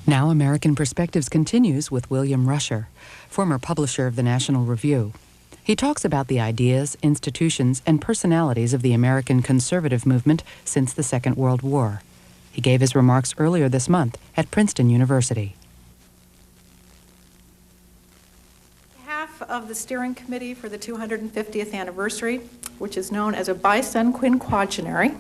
Now American Perspectives continues with William Rusher, former publisher of the National Review. He talks about the ideas, institutions, and personalities of the American conservative movement since the Second World War. He gave his remarks earlier this month at Princeton University. On behalf of the steering committee for the 250th anniversary, which is known as a bicenquinquagenary,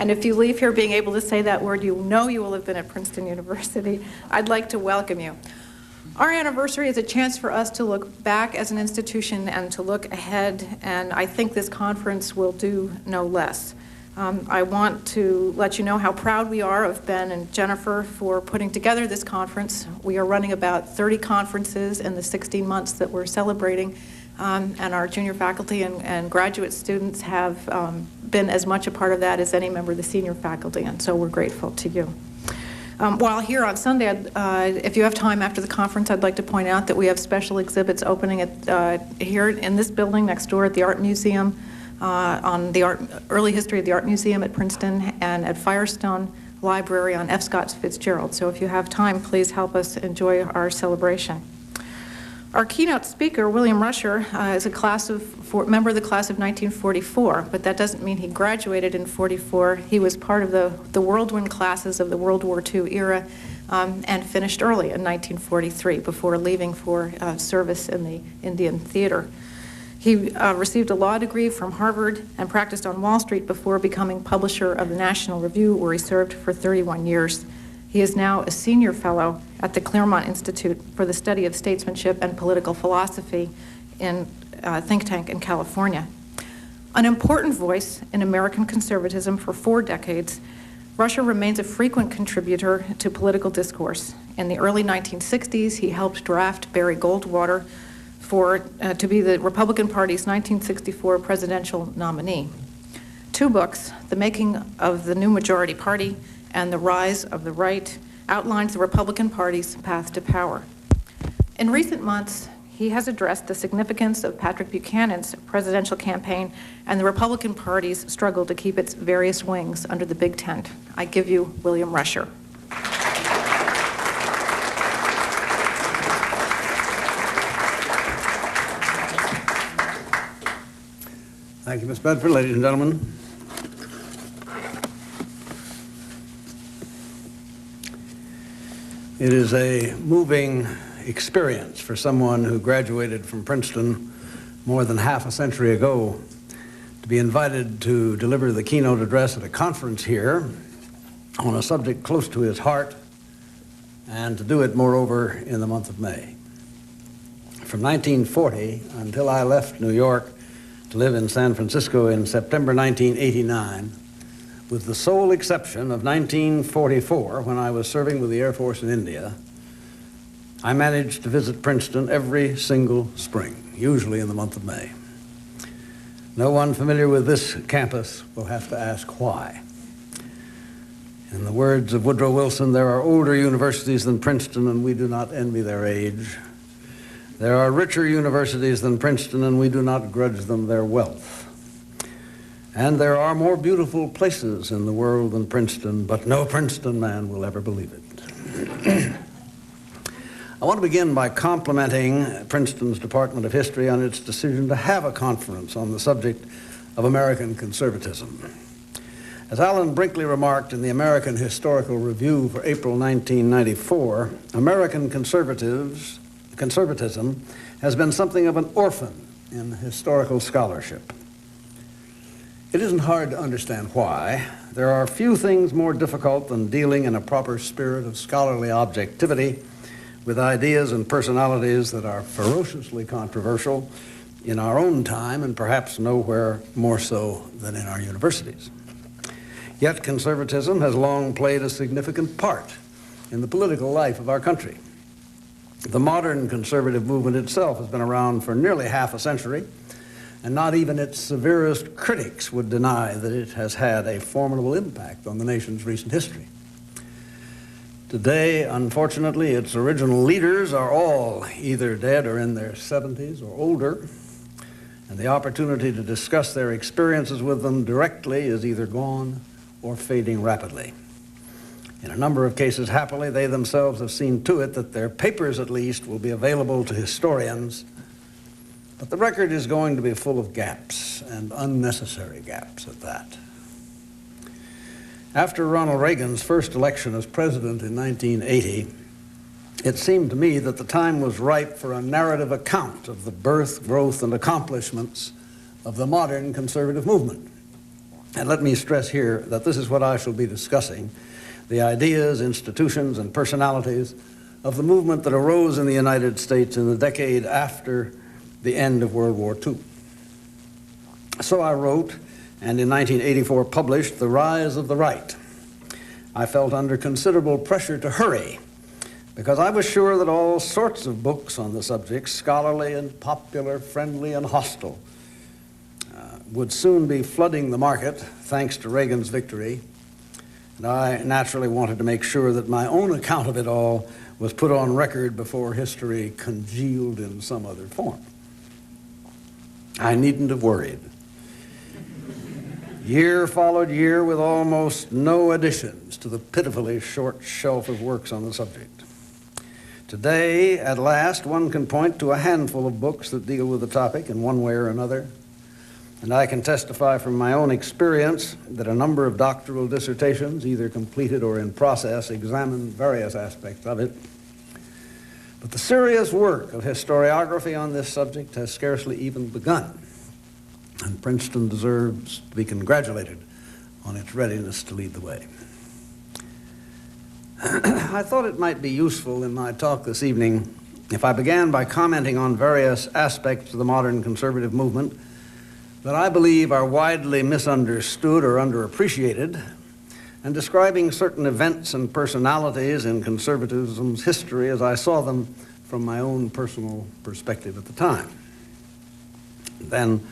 and if you leave here being able to say that word, you know you will have been at Princeton University, I'd like to welcome you. Our anniversary is a chance for us to look back as an institution and to look ahead, and I think this conference will do no less. I want to let you know how proud we are of Ben and Jennifer for putting together this conference. We are running about 30 conferences in the 16 months that we're celebrating, and our junior faculty and graduate students have been as much a part of that as any member of the senior faculty, and so we're grateful to you. While here on Sunday, if you have time after the conference, I'd like to point out that we have special exhibits opening at here in this building next door at the Art Museum, on the early history of the Art Museum at Princeton, and at Firestone Library on F. Scott Fitzgerald. So if you have time, please help us enjoy our celebration. Our keynote speaker, William Rusher, is a member of the class of 1944, but that doesn't mean he graduated in 44. He was part of the whirlwind classes of the World War II era and finished early in 1943 before leaving for service in the Indian Theater. He received a law degree from Harvard and practiced on Wall Street before becoming publisher of the National Review, where he served for 31 years. He is now a senior fellow at the Claremont Institute for the Study of Statesmanship and Political Philosophy in think tank in California. An important voice in American conservatism for 4 decades, Rusher remains a frequent contributor to political discourse. In the early 1960s, he helped draft Barry Goldwater to be the Republican Party's 1964 presidential nominee. 2 books, The Making of the New Majority Party and The Rise of the Right, outlines the Republican Party's path to power. In recent months, he has addressed the significance of Patrick Buchanan's presidential campaign and the Republican Party's struggle to keep its various wings under the big tent. I give you William Rusher. Thank you, Ms. Bedford. Ladies and gentlemen, it is a moving experience for someone who graduated from Princeton more than half a century ago to be invited to deliver the keynote address at a conference here on a subject close to his heart, and to do it, moreover, in the month of May. From 1940 until I left New York to live in San Francisco in September 1989, with the sole exception of 1944, when I was serving with the Air Force in India, I managed to visit Princeton every single spring, usually in the month of May. No one familiar with this campus will have to ask why. In the words of Woodrow Wilson, there are older universities than Princeton, and we do not envy their age. There are richer universities than Princeton, and we do not grudge them their wealth. And there are more beautiful places in the world than Princeton, but no Princeton man will ever believe it. I want to begin by complimenting Princeton's Department of History on its decision to have a conference on the subject of American conservatism. As Alan Brinkley remarked in the American Historical Review for April 1994, American conservatism has been something of an orphan in historical scholarship. It isn't hard to understand why. There are few things more difficult than dealing in a proper spirit of scholarly objectivity with ideas and personalities that are ferociously controversial in our own time, and perhaps nowhere more so than in our universities. Yet conservatism has long played a significant part in the political life of our country. The modern conservative movement itself has been around for nearly half a century, and not even its severest critics would deny that it has had a formidable impact on the nation's recent history. Today, unfortunately, its original leaders are all either dead or in their 70s or older, and the opportunity to discuss their experiences with them directly is either gone or fading rapidly. In a number of cases, happily, they themselves have seen to it that their papers, at least, will be available to historians. But the record is going to be full of gaps, and unnecessary gaps at that. After Ronald Reagan's first election as president in 1980, it seemed to me that the time was ripe for a narrative account of the birth, growth, and accomplishments of the modern conservative movement. And let me stress here that this is what I shall be discussing: the ideas, institutions, and personalities of the movement that arose in the United States in the decade after the end of World War II. So I wrote, and in 1984 published, The Rise of the Right. I felt under considerable pressure to hurry, because I was sure that all sorts of books on the subject, scholarly and popular, friendly and hostile, would soon be flooding the market, thanks to Reagan's victory. And I naturally wanted to make sure that my own account of it all was put on record before history congealed in some other form. I needn't have worried. Year followed year with almost no additions to the pitifully short shelf of works on the subject. Today, at last, one can point to a handful of books that deal with the topic in one way or another. And I can testify from my own experience that a number of doctoral dissertations, either completed or in process, examine various aspects of it. But the serious work of historiography on this subject has scarcely even begun, and Princeton deserves to be congratulated on its readiness to lead the way. I thought it might be useful in my talk this evening if I began by commenting on various aspects of the modern conservative movement that I believe are widely misunderstood or underappreciated, and describing certain events and personalities in conservatism's history as I saw them from my own personal perspective at the time. Then,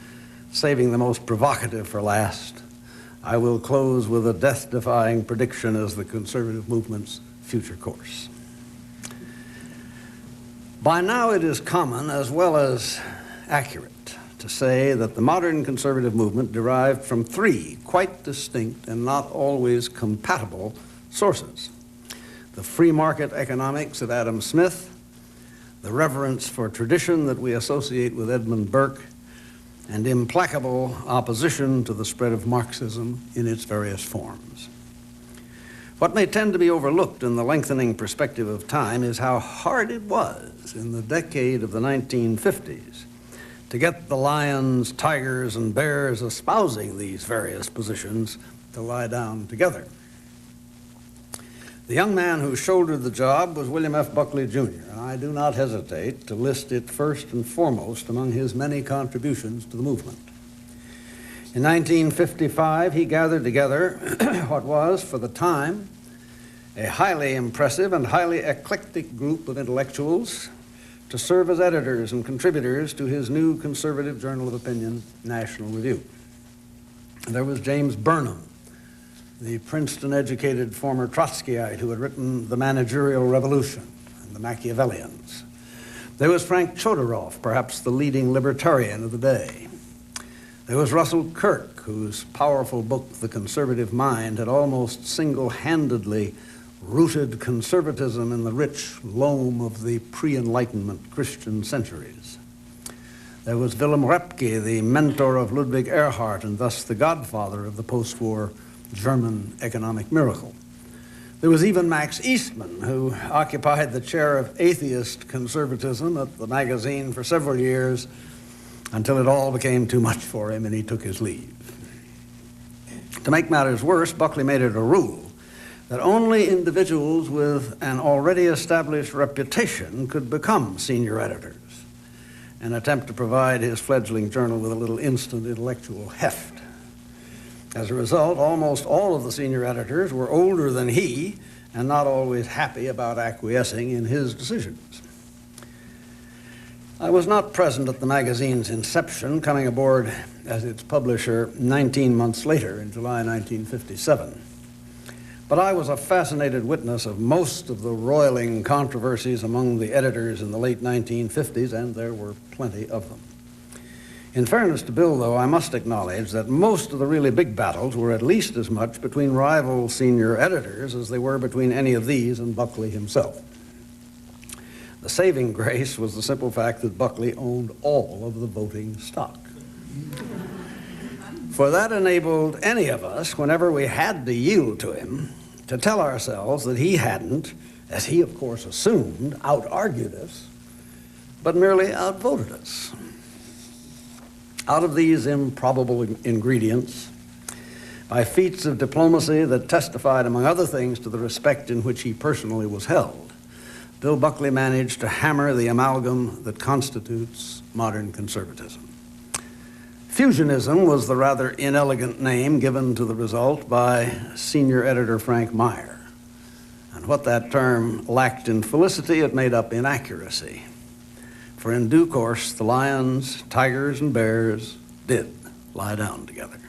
saving the most provocative for last, I will close with a death-defying prediction as the conservative movement's future course. By now it is common, as well as accurate, to say that the modern conservative movement derived from three quite distinct and not always compatible sources: the free market economics of Adam Smith, the reverence for tradition that we associate with Edmund Burke, and implacable opposition to the spread of Marxism in its various forms. What may tend to be overlooked in the lengthening perspective of time is how hard it was in the decade of the 1950s to get the lions, tigers, and bears espousing these various positions to lie down together. The young man who shouldered the job was William F. Buckley, Jr., and I do not hesitate to list it first and foremost among his many contributions to the movement. In 1955, he gathered together what was, for the time, a highly impressive and highly eclectic group of intellectuals to serve as editors and contributors to his new conservative journal of opinion, National Review. There was James Burnham, the Princeton-educated former Trotskyite who had written The Managerial Revolution and The Machiavellians. There was Frank Chodorow, perhaps the leading libertarian of the day. There was Russell Kirk, whose powerful book, The Conservative Mind, had almost single-handedly rooted conservatism in the rich loam of the pre-Enlightenment Christian centuries. There was Wilhelm Röpke, the mentor of Ludwig Erhard and thus the godfather of the post-war German economic miracle. There was even Max Eastman, who occupied the chair of atheist conservatism at the magazine for several years until it all became too much for him and he took his leave. To make matters worse, Buckley made it a rule that only individuals with an already established reputation could become senior editors, an attempt to provide his fledgling journal with a little instant intellectual heft. As a result, almost all of the senior editors were older than he and not always happy about acquiescing in his decisions. I was not present at the magazine's inception, coming aboard as its publisher 19 months later in July 1957. But I was a fascinated witness of most of the roiling controversies among the editors in the late 1950s, and there were plenty of them. In fairness to Bill, though, I must acknowledge that most of the really big battles were at least as much between rival senior editors as they were between any of these and Buckley himself. The saving grace was the simple fact that Buckley owned all of the voting stock. For that enabled any of us, whenever we had to yield to him, to tell ourselves that he hadn't, as he of course assumed, out-argued us, but merely outvoted us. Out of these improbable ingredients, by feats of diplomacy that testified, among other things, to the respect in which he personally was held, Bill Buckley managed to hammer the amalgam that constitutes modern conservatism. Fusionism was the rather inelegant name given to the result by senior editor Frank Meyer. And what that term lacked in felicity, it made up in accuracy. For in due course, the lions, tigers, and bears did lie down together.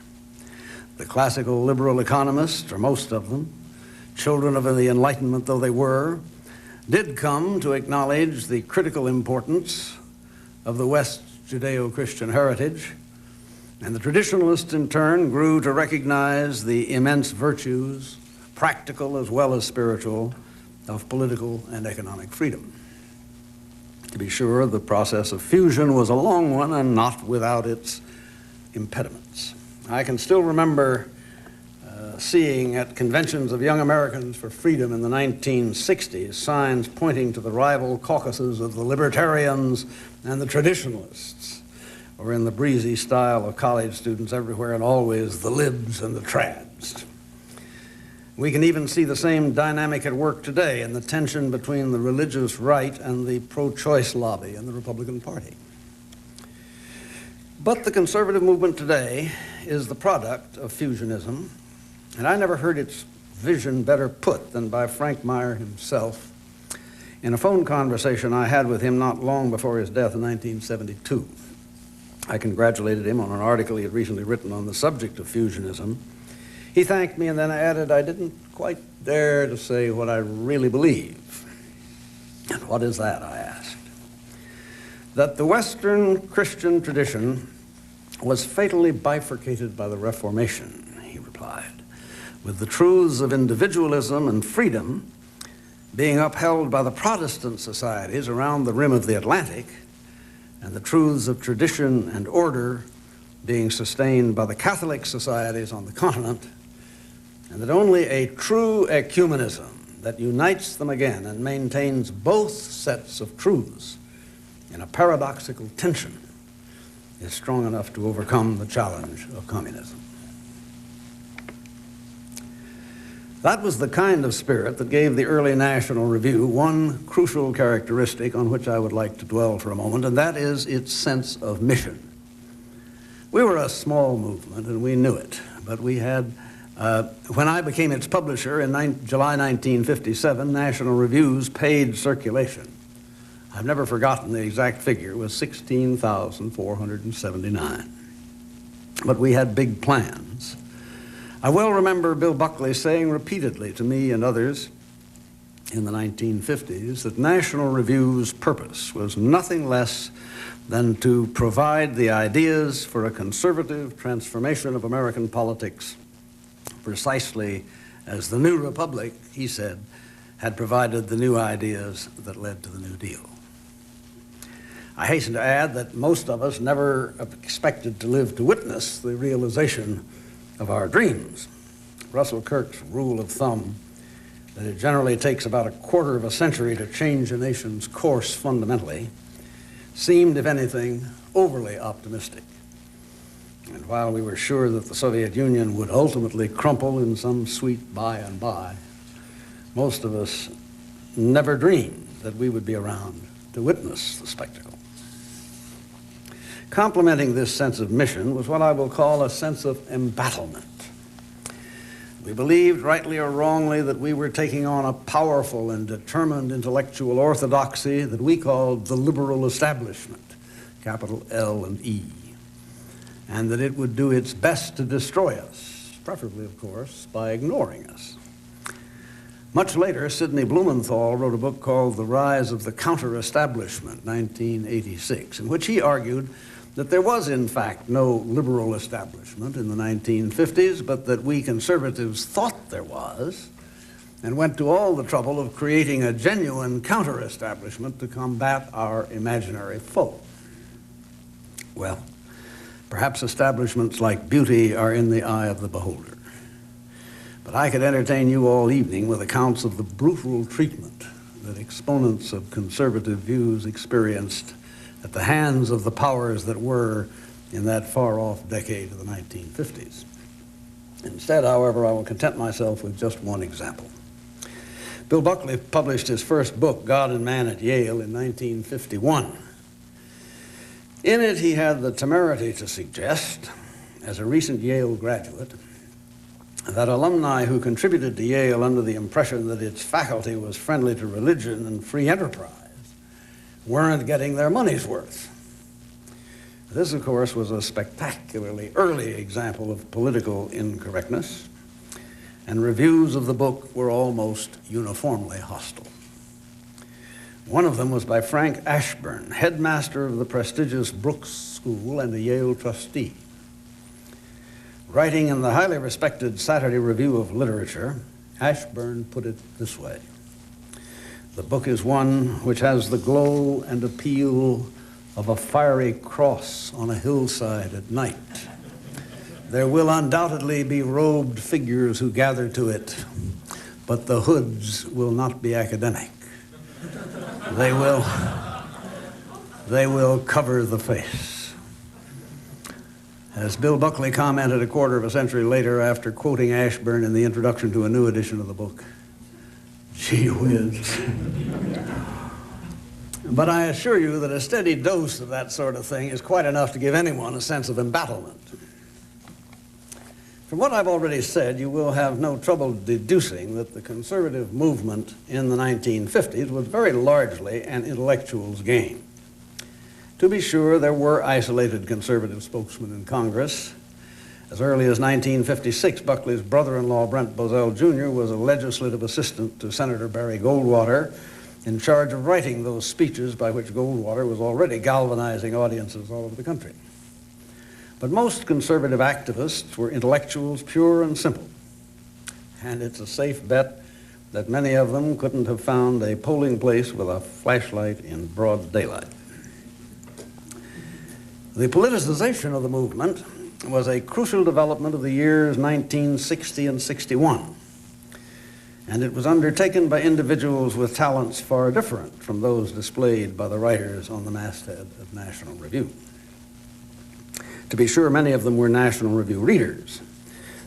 The classical liberal economists, or most of them, children of the Enlightenment though they were, did come to acknowledge the critical importance of the West's Judeo-Christian heritage, and the traditionalists in turn grew to recognize the immense virtues, practical as well as spiritual, of political and economic freedom. To be sure, the process of fusion was a long one and not without its impediments. I can still remember seeing at conventions of Young Americans for Freedom in the 1960s signs pointing to the rival caucuses of the libertarians and the traditionalists, or in the breezy style of college students everywhere and always the libs and the trads. We can even see the same dynamic at work today in the tension between the religious right and the pro-choice lobby in the Republican Party. But the conservative movement today is the product of fusionism, and I never heard its vision better put than by Frank Meyer himself in a phone conversation I had with him not long before his death in 1972. I congratulated him on an article he had recently written on the subject of fusionism. He thanked me and then added, I didn't quite dare to say what I really believe. And what is that, I asked. That the Western Christian tradition was fatally bifurcated by the Reformation, he replied, with the truths of individualism and freedom being upheld by the Protestant societies around the rim of the Atlantic, and the truths of tradition and order being sustained by the Catholic societies on the continent, and that only a true ecumenism that unites them again and maintains both sets of truths in a paradoxical tension is strong enough to overcome the challenge of communism. That was the kind of spirit that gave the early National Review one crucial characteristic on which I would like to dwell for a moment, and that is its sense of mission. We were a small movement, and we knew it, but we had, when I became its publisher in July 1957, National Review's paid circulation, I've never forgotten the exact figure, was 16,479. But we had big plans. I well remember Bill Buckley saying repeatedly to me and others in the 1950s that National Review's purpose was nothing less than to provide the ideas for a conservative transformation of American politics, precisely as the New Republic, he said, had provided the new ideas that led to the New Deal. I hasten to add that most of us never expected to live to witness the realization of our dreams. Russell Kirk's rule of thumb that it generally takes about a quarter of a century to change a nation's course fundamentally seemed, if anything, overly optimistic. And while we were sure that the Soviet Union would ultimately crumple in some sweet by and by, most of us never dreamed that we would be around to witness the spectacle. Complementing this sense of mission was what I will call a sense of embattlement. We believed, rightly or wrongly, that we were taking on a powerful and determined intellectual orthodoxy that we called the liberal establishment, capital L and E, and that it would do its best to destroy us, preferably, of course, by ignoring us. Much later, Sidney Blumenthal wrote a book called The Rise of the Counter-Establishment, 1986, in which he argued that there was, in fact, no liberal establishment in the 1950s, but that we conservatives thought there was, and went to all the trouble of creating a genuine counter-establishment to combat our imaginary foe. Well, perhaps establishments like beauty are in the eye of the beholder. But I could entertain you all evening with accounts of the brutal treatment that exponents of conservative views experienced at the hands of the powers that were in that far-off decade of the 1950s. Instead, however, I will content myself with just one example. Bill Buckley published his first book, God and Man at Yale, in 1951. In it, he had the temerity to suggest, as a recent Yale graduate, that alumni who contributed to Yale under the impression that its faculty was friendly to religion and free enterprise weren't getting their money's worth. This, of course, was a spectacularly early example of political incorrectness, and reviews of the book were almost uniformly hostile. One of them was by Frank Ashburn, headmaster of the prestigious Brooks School and a Yale trustee. Writing in the highly respected Saturday Review of Literature, Ashburn put it this way: "The book is one which has the glow and appeal of a fiery cross on a hillside at night. There will undoubtedly be robed figures who gather to it, but the hoods will not be academic. They will cover the face." As Bill Buckley commented a quarter of a century later after quoting Ashburn in the introduction to a new edition of the book, "Gee whiz." But I assure you that a steady dose of that sort of thing is quite enough to give anyone a sense of embattlement. From what I've already said, you will have no trouble deducing that the conservative movement in the 1950s was very largely an intellectual's game. To be sure, there were isolated conservative spokesmen in Congress. As early as 1956, Buckley's brother-in-law, Brent Bozell Jr., was a legislative assistant to Senator Barry Goldwater, in charge of writing those speeches by which Goldwater was already galvanizing audiences all over the country. But most conservative activists were intellectuals, pure and simple. And it's a safe bet that many of them couldn't have found a polling place with a flashlight in broad daylight. The politicization of the movement was a crucial development of the years 1960 and 61. And it was undertaken by individuals with talents far different from those displayed by the writers on the masthead of National Review. To be sure, many of them were National Review readers.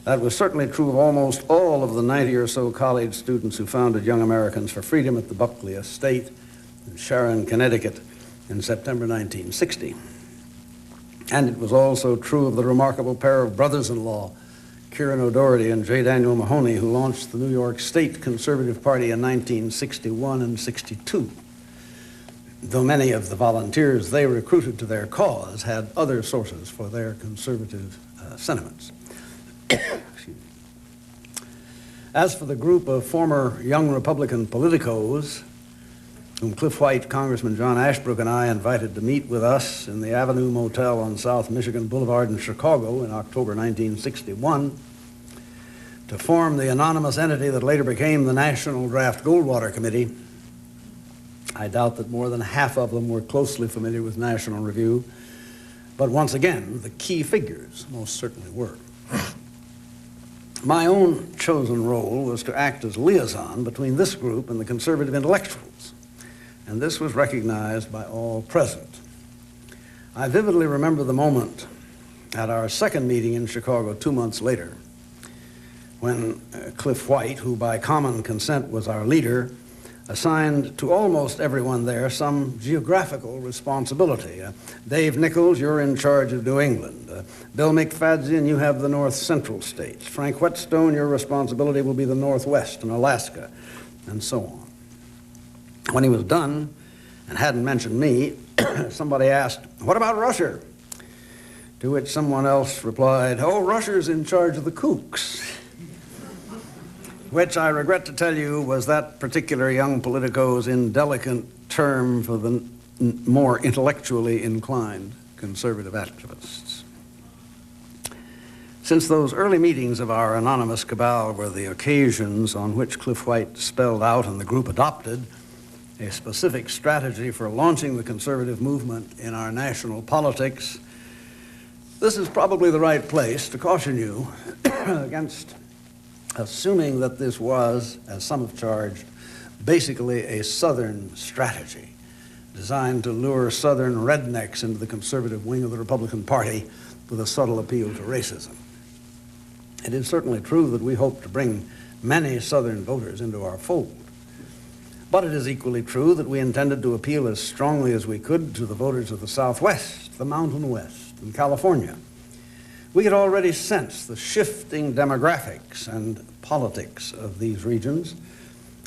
That was certainly true of almost all of the 90 or so college students who founded Young Americans for Freedom at the Buckley Estate in Sharon, Connecticut in September 1960. And it was also true of the remarkable pair of brothers-in-law, Kieran O'Doherty and J. Daniel Mahoney, who launched the New York State Conservative Party in 1961 and 62. Though many of the volunteers they recruited to their cause had other sources for their conservative sentiments. As for the group of former young Republican politicos whom Cliff White, Congressman John Ashbrook, and I invited to meet with us in the Avenue Motel on South Michigan Boulevard in Chicago in October 1961 to form the anonymous entity that later became the National Draft Goldwater Committee, I doubt that more than half of them were closely familiar with National Review, but once again, the key figures most certainly were. My own chosen role was to act as liaison between this group and the conservative intellectuals, and this was recognized by all present. I vividly remember the moment at our second meeting in Chicago 2 months later when Cliff White, who by common consent was our leader, assigned to almost everyone there some geographical responsibility. Dave Nichols, you're in charge of New England. Bill McFadden, you have the North Central states. Frank Whetstone, your responsibility will be the Northwest and Alaska, and so on. When he was done, and hadn't mentioned me, somebody asked, "What about Rusher?" To which someone else replied, "Oh, Rusher's in charge of the kooks." Which I regret to tell you was that particular young politico's indelicate term for the more intellectually inclined conservative activists. Since those early meetings of our anonymous cabal were the occasions on which Cliff White spelled out and the group adopted a specific strategy for launching the conservative movement in our national politics, this is probably the right place to caution you against assuming that this was, as some have charged, basically a Southern strategy designed to lure Southern rednecks into the conservative wing of the Republican Party with a subtle appeal to racism. It is certainly true that we hope to bring many Southern voters into our fold. But it is equally true that we intended to appeal as strongly as we could to the voters of the Southwest, the Mountain West, and California. We could already sense the shifting demographics and politics of these regions,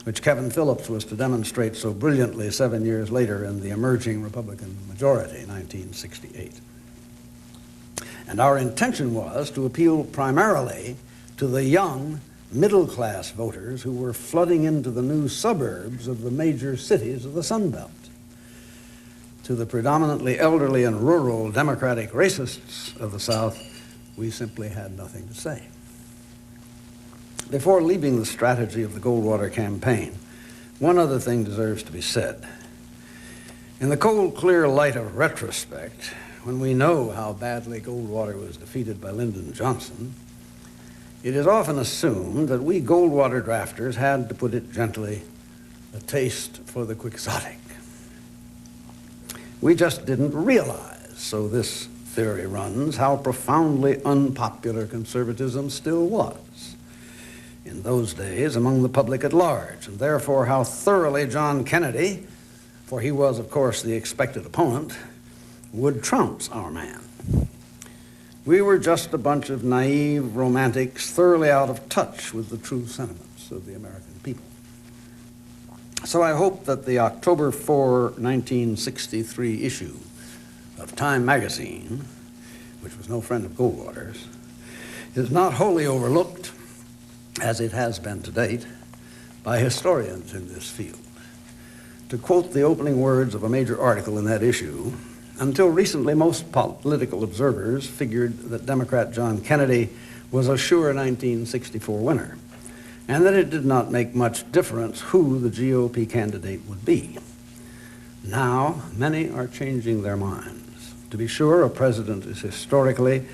which Kevin Phillips was to demonstrate so brilliantly 7 years later in the emerging Republican majority, 1968. And our intention was to appeal primarily to the young, middle-class voters who were flooding into the new suburbs of the major cities of the Sun Belt. To the predominantly elderly and rural Democratic racists of the South, we simply had nothing to say. Before leaving the strategy of the Goldwater campaign, one other thing deserves to be said. In the cold, clear light of retrospect, when we know how badly Goldwater was defeated by Lyndon Johnson, it is often assumed that we Goldwater drafters had, to put it gently, a taste for the quixotic. We just didn't realize, so this theory runs, how profoundly unpopular conservatism still was in those days among the public at large, and therefore how thoroughly John Kennedy, for he was, of course, the expected opponent, would trounce our man. We were just a bunch of naive romantics thoroughly out of touch with the true sentiments of the American people. So I hope that the October 4, 1963 issue of Time magazine, which was no friend of Goldwater's, is not wholly overlooked, as it has been to date, by historians in this field. To quote the opening words of a major article in that issue, until recently, most political observers figured that Democrat John Kennedy was a sure 1964 winner, and that it did not make much difference who the GOP candidate would be. Now, many are changing their minds. To be sure, a president is historically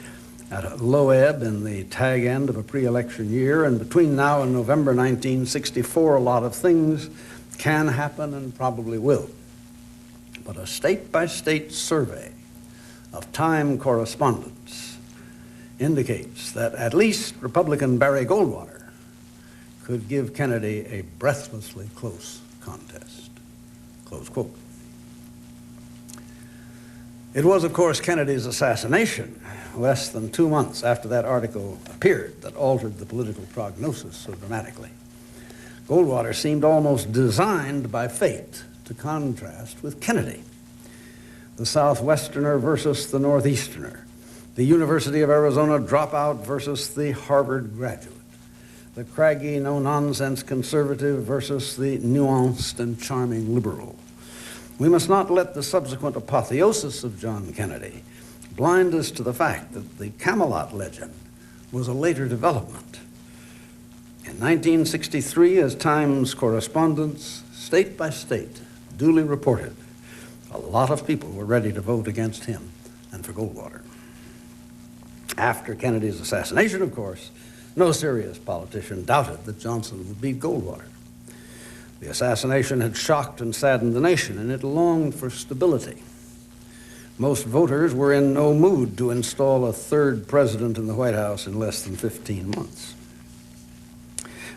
at a low ebb in the tag end of a pre-election year, and between now and November 1964, a lot of things can happen and probably will. But a state-by-state survey of Time correspondence indicates that at least Republican Barry Goldwater could give Kennedy a breathlessly close contest. Close quote. It was, of course, Kennedy's assassination, less than 2 months after that article appeared, that altered the political prognosis so dramatically. Goldwater seemed almost designed by fate to contrast with Kennedy, the Southwesterner versus the Northeasterner, the University of Arizona dropout versus the Harvard graduate, the craggy, no-nonsense conservative versus the nuanced and charming liberal. We must not let the subsequent apotheosis of John Kennedy blind us to the fact that the Camelot legend was a later development. In 1963, as Times correspondence, state by state, duly reported, a lot of people were ready to vote against him and for Goldwater. After Kennedy's assassination, of course, no serious politician doubted that Johnson would beat Goldwater. The assassination had shocked and saddened the nation, and it longed for stability. Most voters were in no mood to install a third president in the White House in less than 15 months.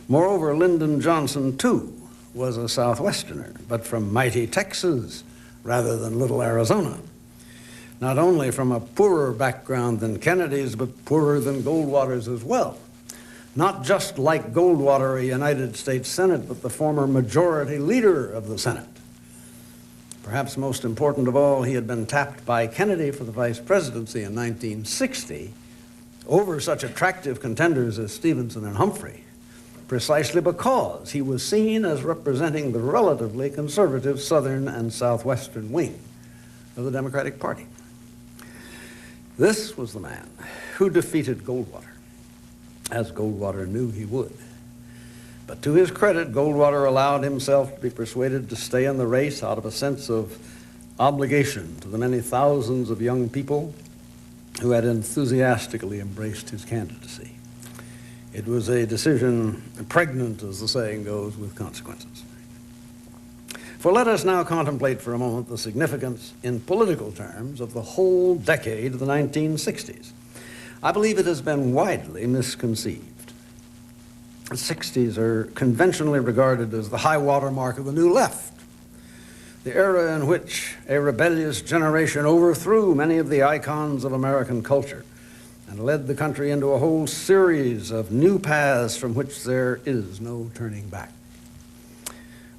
Moreover, Lyndon Johnson, too, was a Southwesterner, but from mighty Texas rather than little Arizona. Not only from a poorer background than Kennedy's, but poorer than Goldwater's as well. Not just like Goldwater, a United States Senate, but the former majority leader of the Senate. Perhaps most important of all, he had been tapped by Kennedy for the vice presidency in 1960 over such attractive contenders as Stevenson and Humphrey, precisely because he was seen as representing the relatively conservative southern and southwestern wing of the Democratic Party. This was the man who defeated Goldwater, as Goldwater knew he would. But to his credit, Goldwater allowed himself to be persuaded to stay in the race out of a sense of obligation to the many thousands of young people who had enthusiastically embraced his candidacy. It was a decision pregnant, as the saying goes, with consequences. For let us now contemplate for a moment the significance in political terms of the whole decade of the 1960s. I believe it has been widely misconceived. The 60s are conventionally regarded as the high water mark of the New Left, the era in which a rebellious generation overthrew many of the icons of American culture and led the country into a whole series of new paths from which there is no turning back.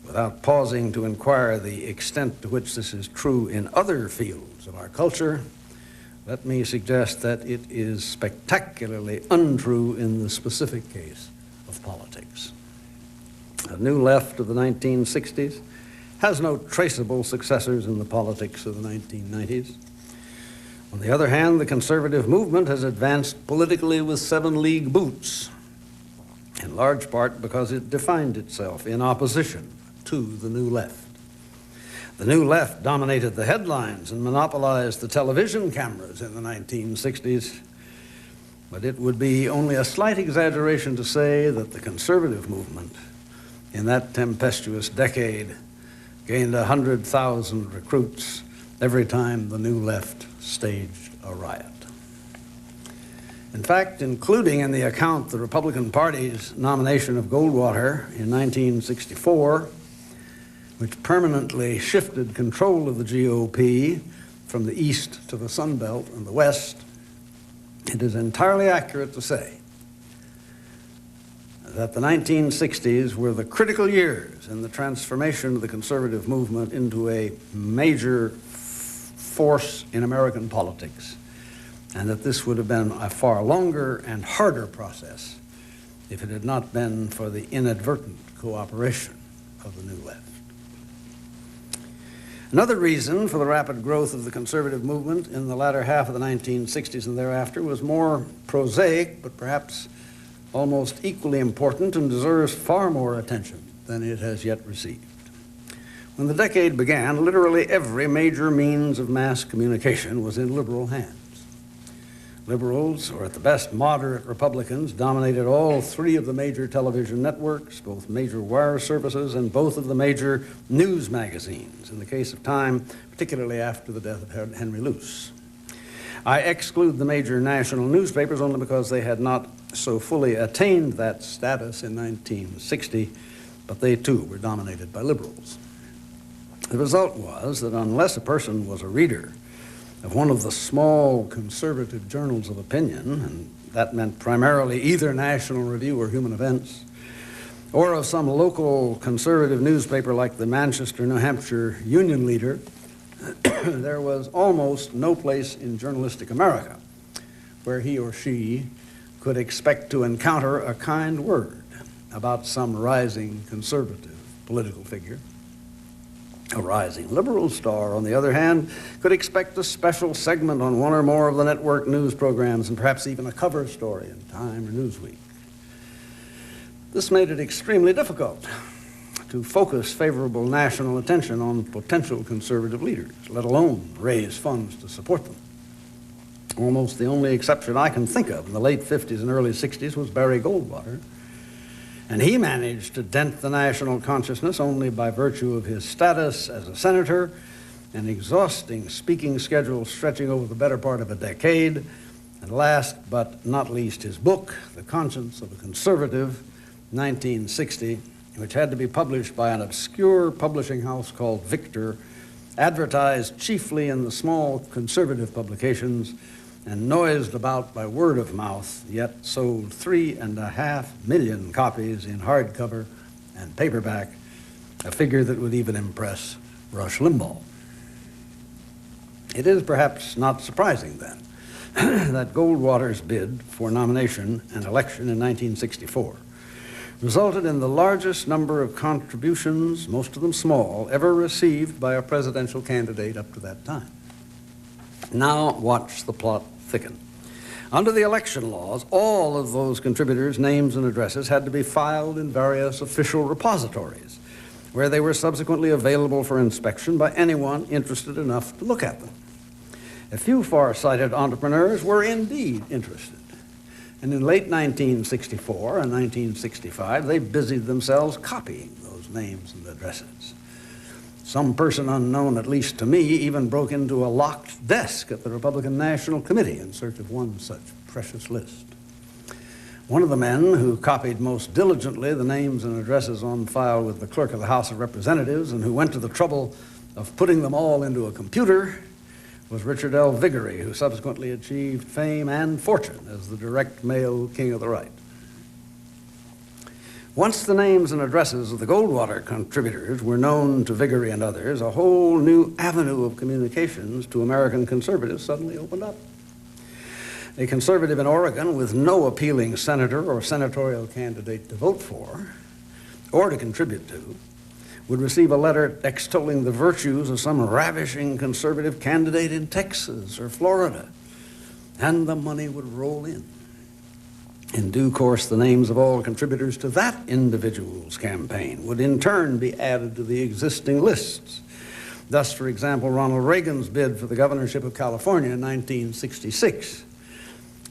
Without pausing to inquire the extent to which this is true in other fields of our culture, let me suggest that it is spectacularly untrue in the specific case of politics. The New Left of the 1960s has no traceable successors in the politics of the 1990s. On the other hand, the conservative movement has advanced politically with 7-league boots, in large part because it defined itself in opposition to the New Left. The New Left dominated the headlines and monopolized the television cameras in the 1960s, but it would be only a slight exaggeration to say that the conservative movement in that tempestuous decade gained 100,000 recruits every time the New Left staged a riot. In fact, including in the account the Republican Party's nomination of Goldwater in 1964, which permanently shifted control of the GOP from the East to the Sun Belt and the West, it is entirely accurate to say that the 1960s were the critical years in the transformation of the conservative movement into a major force in American politics, and that this would have been a far longer and harder process if it had not been for the inadvertent cooperation of the New Left. Another reason for the rapid growth of the conservative movement in the latter half of the 1960s and thereafter was more prosaic, but perhaps almost equally important and deserves far more attention than it has yet received. When the decade began, literally every major means of mass communication was in liberal hands. Liberals, or at the best moderate Republicans, dominated all 3 of the major television networks, both major wire services, and both of the major news magazines, in the case of Time, particularly after the death of Henry Luce. I exclude the major national newspapers only because they had not so fully attained that status in 1960, but they too were dominated by liberals. The result was that unless a person was a reader of one of the small conservative journals of opinion, and that meant primarily either National Review or Human Events, or of some local conservative newspaper like the Manchester, New Hampshire Union Leader, there was almost no place in journalistic America where he or she could expect to encounter a kind word about some rising conservative political figure. A rising liberal star, on the other hand, could expect a special segment on one or more of the network news programs and perhaps even a cover story in Time or Newsweek. This made it extremely difficult to focus favorable national attention on potential conservative leaders, let alone raise funds to support them. Almost the only exception I can think of in the late 50s and early 60s was Barry Goldwater, and he managed to dent the national consciousness only by virtue of his status as a senator, an exhausting speaking schedule stretching over the better part of a decade, and last but not least his book, The Conscience of a Conservative, 1960, which had to be published by an obscure publishing house called Victor, advertised chiefly in the small conservative publications, and noised about by word of mouth, yet sold 3.5 million copies in hardcover and paperback, a figure that would even impress Rush Limbaugh. It is perhaps not surprising, then, that Goldwater's bid for nomination and election in 1964 resulted in the largest number of contributions, most of them small, ever received by a presidential candidate up to that time. Now watch the plot thicken. Under the election laws, all of those contributors' names and addresses had to be filed in various official repositories, where they were subsequently available for inspection by anyone interested enough to look at them. A few far-sighted entrepreneurs were indeed interested, and in late 1964 and 1965, they busied themselves copying those names and addresses. Some person unknown, at least to me, even broke into a locked desk at the Republican National Committee in search of one such precious list. One of the men who copied most diligently the names and addresses on file with the clerk of the House of Representatives and who went to the trouble of putting them all into a computer was Richard L. Viguerie, who subsequently achieved fame and fortune as the direct mail king of the right. Once the names and addresses of the Goldwater contributors were known to Viguerie and others, a whole new avenue of communications to American conservatives suddenly opened up. A conservative in Oregon with no appealing senator or senatorial candidate to vote for or to contribute to would receive a letter extolling the virtues of some ravishing conservative candidate in Texas or Florida, and the money would roll in. In due course, the names of all contributors to that individual's campaign would in turn be added to the existing lists. Thus, for example, Ronald Reagan's bid for the governorship of California in 1966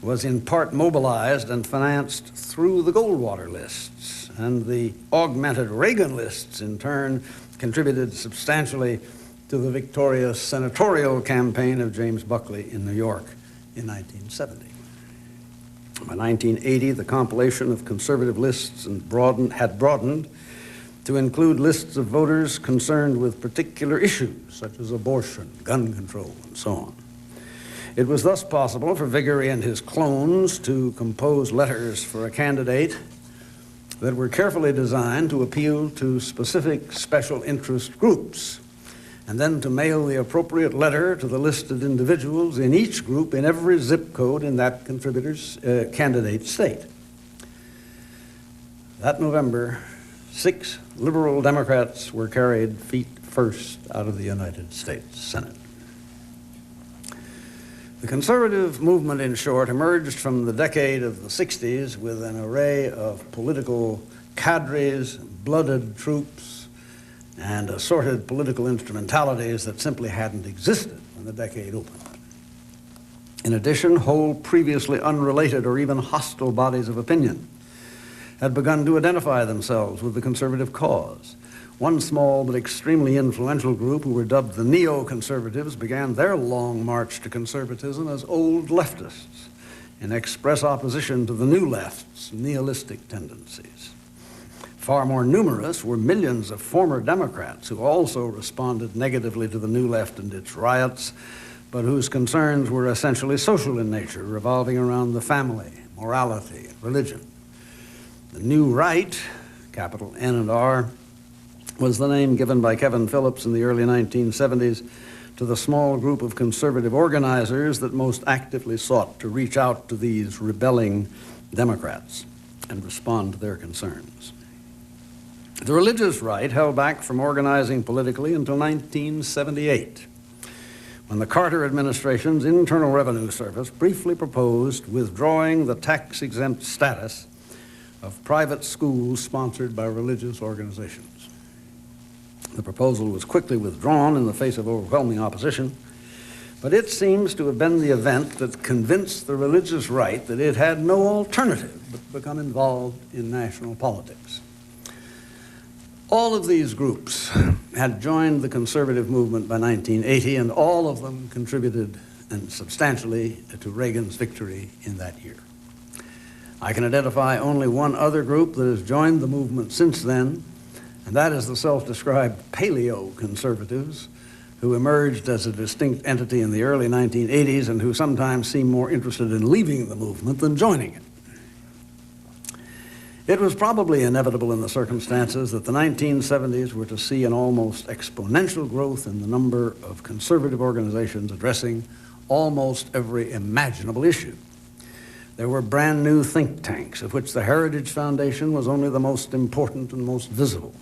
was in part mobilized and financed through the Goldwater lists, and the augmented Reagan lists in turn contributed substantially to the victorious senatorial campaign of James Buckley in New York in 1970. By 1980, the compilation of conservative lists had broadened to include lists of voters concerned with particular issues, such as abortion, gun control, and so on. It was thus possible for Viguerie and his clones to compose letters for a candidate that were carefully designed to appeal to specific special interest groups, and then to mail the appropriate letter to the listed individuals in each group in every zip code in that contributor's candidate state. That November, 6 liberal Democrats were carried feet first out of the United States Senate. The conservative movement, in short, emerged from the decade of the 60s with an array of political cadres, blooded troops, and assorted political instrumentalities that simply hadn't existed when the decade opened. In addition, whole previously unrelated or even hostile bodies of opinion had begun to identify themselves with the conservative cause. One small but extremely influential group, who were dubbed the neoconservatives, began their long march to conservatism as old leftists in express opposition to the new left's nihilistic tendencies. Far more numerous were millions of former Democrats who also responded negatively to the new left and its riots, but whose concerns were essentially social in nature, revolving around the family, morality, and religion. The new right, capital N and R, was the name given by Kevin Phillips in the early 1970s to the small group of conservative organizers that most actively sought to reach out to these rebelling Democrats and respond to their concerns. The religious right held back from organizing politically until 1978, when the Carter administration's Internal Revenue Service briefly proposed withdrawing the tax-exempt status of private schools sponsored by religious organizations. The proposal was quickly withdrawn in the face of overwhelming opposition, but it seems to have been the event that convinced the religious right that it had no alternative but to become involved in national politics. All of these groups had joined the conservative movement by 1980, and all of them contributed and substantially to Reagan's victory in that year. I can identify only one other group that has joined the movement since then, and that is the self-described paleo-conservatives, who emerged as a distinct entity in the early 1980s and who sometimes seem more interested in leaving the movement than joining it. It was probably inevitable in the circumstances that the 1970s were to see an almost exponential growth in the number of conservative organizations addressing almost every imaginable issue. There were brand new think tanks, of which the Heritage Foundation was only the most important and most visible.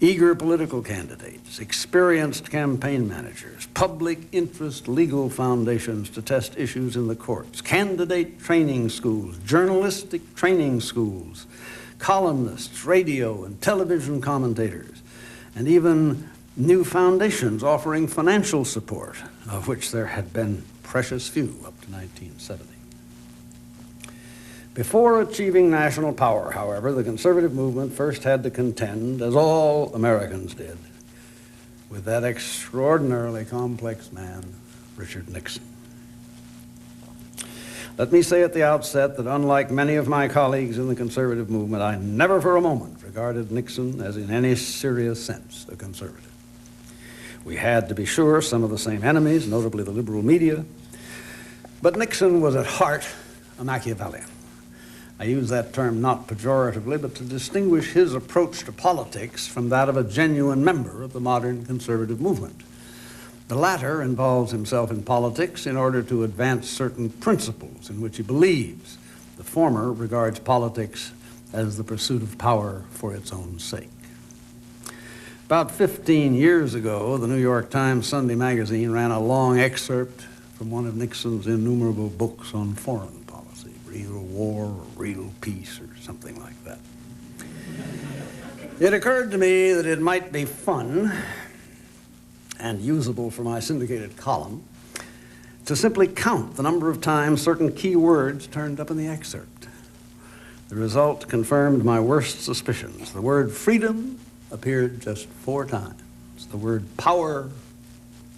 eager political candidates, experienced campaign managers, public interest legal foundations to test issues in the courts, candidate training schools, journalistic training schools, columnists, radio and television commentators, and even new foundations offering financial support, of which there had been precious few up to 1970. Before achieving national power, however, the conservative movement first had to contend, as all Americans did, with that extraordinarily complex man, Richard Nixon. Let me say at the outset that unlike many of my colleagues in the conservative movement, I never for a moment regarded Nixon as in any serious sense a conservative. We had, to be sure, some of the same enemies, notably the liberal media, but Nixon was at heart a Machiavellian. I use that term not pejoratively, but to distinguish his approach to politics from that of a genuine member of the modern conservative movement. The latter involves himself in politics in order to advance certain principles in which he believes. The former regards politics as the pursuit of power for its own sake. About 15 years ago, the New York Times Sunday magazine ran a long excerpt from one of Nixon's innumerable books on foreign policy, Real War or Real Peace or something like that. It occurred to me that it might be fun and usable for my syndicated column to simply count the number of times certain key words turned up in the excerpt. The result confirmed my worst suspicions. The word freedom appeared just 4 times. The word power,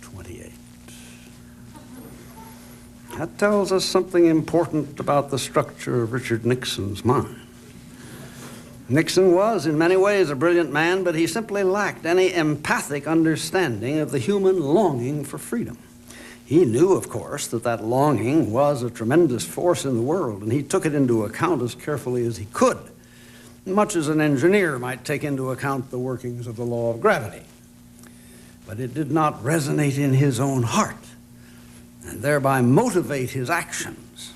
28. That tells us something important about the structure of Richard Nixon's mind. Nixon was, in many ways, a brilliant man, but he simply lacked any empathic understanding of the human longing for freedom. He knew, of course, that that longing was a tremendous force in the world, and he took it into account as carefully as he could, much as an engineer might take into account the workings of the law of gravity. But it did not resonate in his own heart, and thereby motivate his actions.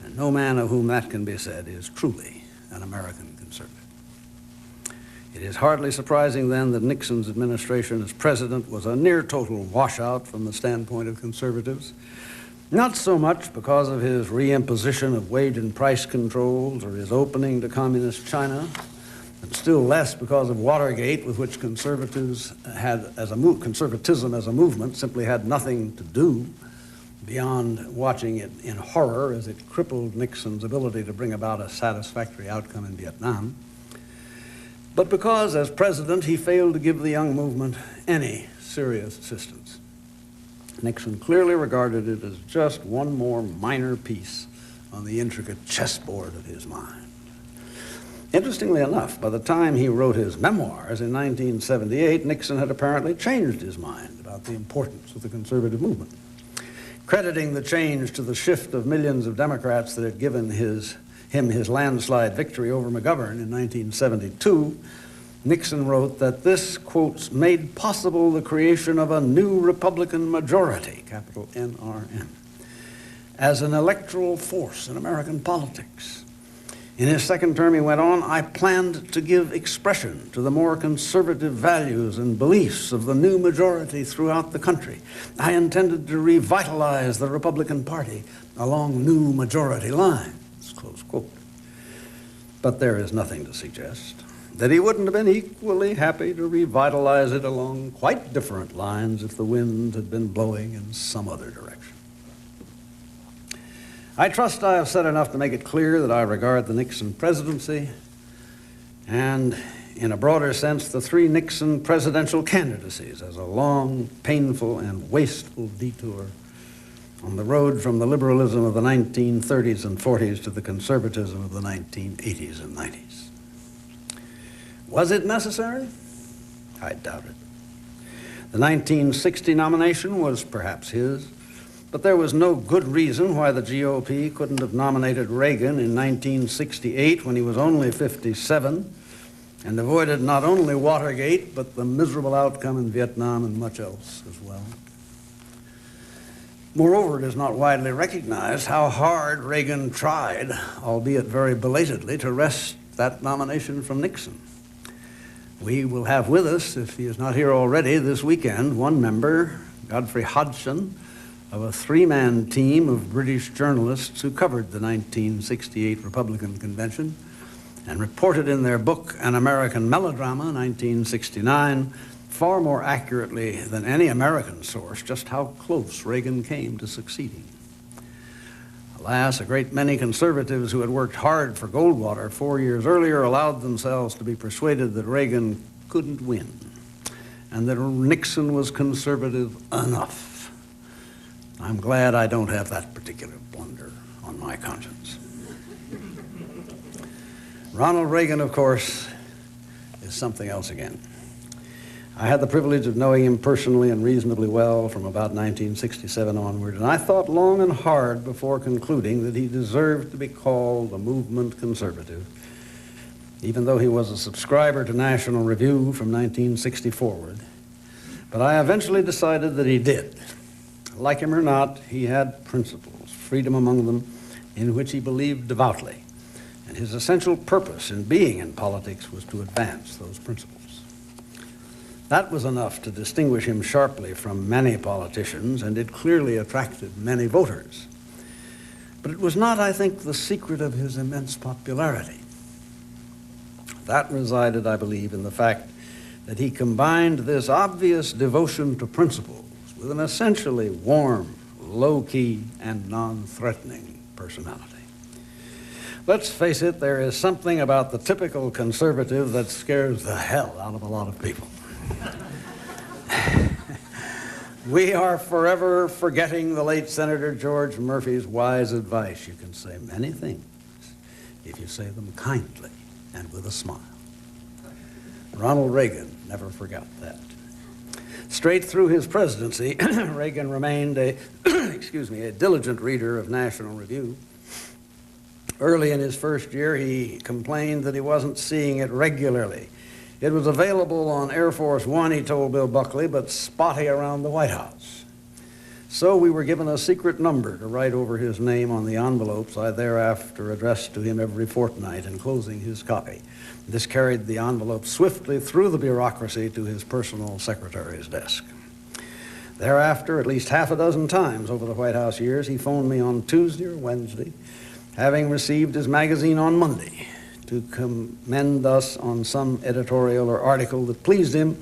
And no man of whom that can be said is truly an American conservative. It is hardly surprising then that Nixon's administration as president was a near total washout from the standpoint of conservatives, not so much because of his reimposition of wage and price controls or his opening to communist China, and still less because of Watergate, with which conservatism as a movement simply had nothing to do beyond watching it in horror as it crippled Nixon's ability to bring about a satisfactory outcome in Vietnam, but because, as president, he failed to give the young movement any serious assistance. Nixon clearly regarded it as just one more minor piece on the intricate chessboard of his mind. Interestingly enough, by the time he wrote his memoirs in 1978, Nixon had apparently changed his mind about the importance of the conservative movement. Crediting the change to the shift of millions of Democrats that had given him his landslide victory over McGovern in 1972, Nixon wrote that this, quote, made possible the creation of a new Republican majority, capital NRM, as an electoral force in American politics. In his second term, he went on, I planned to give expression to the more conservative values and beliefs of the new majority throughout the country. I intended to revitalize the Republican Party along new majority lines, close quote. But there is nothing to suggest that he wouldn't have been equally happy to revitalize it along quite different lines if the wind had been blowing in some other direction. I trust I have said enough to make it clear that I regard the Nixon presidency and, in a broader sense, the 3 Nixon presidential candidacies as a long, painful, and wasteful detour on the road from the liberalism of the 1930s and 40s to the conservatism of the 1980s and 90s. Was it necessary? I doubt it. The 1960 nomination was perhaps his, but there was no good reason why the GOP couldn't have nominated Reagan in 1968 when he was only 57 and avoided not only Watergate, but the miserable outcome in Vietnam and much else as well. Moreover, it is not widely recognized how hard Reagan tried, albeit very belatedly, to wrest that nomination from Nixon. We will have with us, if he is not here already, this weekend, one member, Godfrey Hodgson, of a three-man team of British journalists who covered the 1968 Republican Convention and reported in their book, An American Melodrama, 1969, far more accurately than any American source, just how close Reagan came to succeeding. Alas, a great many conservatives who had worked hard for Goldwater 4 years earlier allowed themselves to be persuaded that Reagan couldn't win and that Nixon was conservative enough. I'm glad I don't have that particular blunder on my conscience. Ronald Reagan, of course, is something else again. I had the privilege of knowing him personally and reasonably well from about 1967 onward, and I thought long and hard before concluding that he deserved to be called a movement conservative, even though he was a subscriber to National Review from 1960 forward. But I eventually decided that he did. Like him or not, he had principles, freedom among them, in which he believed devoutly, and his essential purpose in being in politics was to advance those principles. That was enough to distinguish him sharply from many politicians, and it clearly attracted many voters. But it was not, I think, the secret of his immense popularity. That resided, I believe, in the fact that he combined this obvious devotion to principles with an essentially warm, low-key, and non-threatening personality. Let's face it, there is something about the typical conservative that scares the hell out of a lot of people. We are forever forgetting the late Senator George Murphy's wise advice. You can say many things if you say them kindly and with a smile. Ronald Reagan never forgot that. Straight through his presidency, Reagan remained a diligent reader of National Review. Early in his first year, he complained that he wasn't seeing it regularly. It was available on Air Force One, he told Bill Buckley, but spotty around the White House. So we were given a secret number to write over his name on the envelopes I thereafter addressed to him every fortnight, enclosing his copy. This carried the envelope swiftly through the bureaucracy to his personal secretary's desk. Thereafter, at least half a dozen times over the White House years, he phoned me on Tuesday or Wednesday, having received his magazine on Monday, to commend us on some editorial or article that pleased him,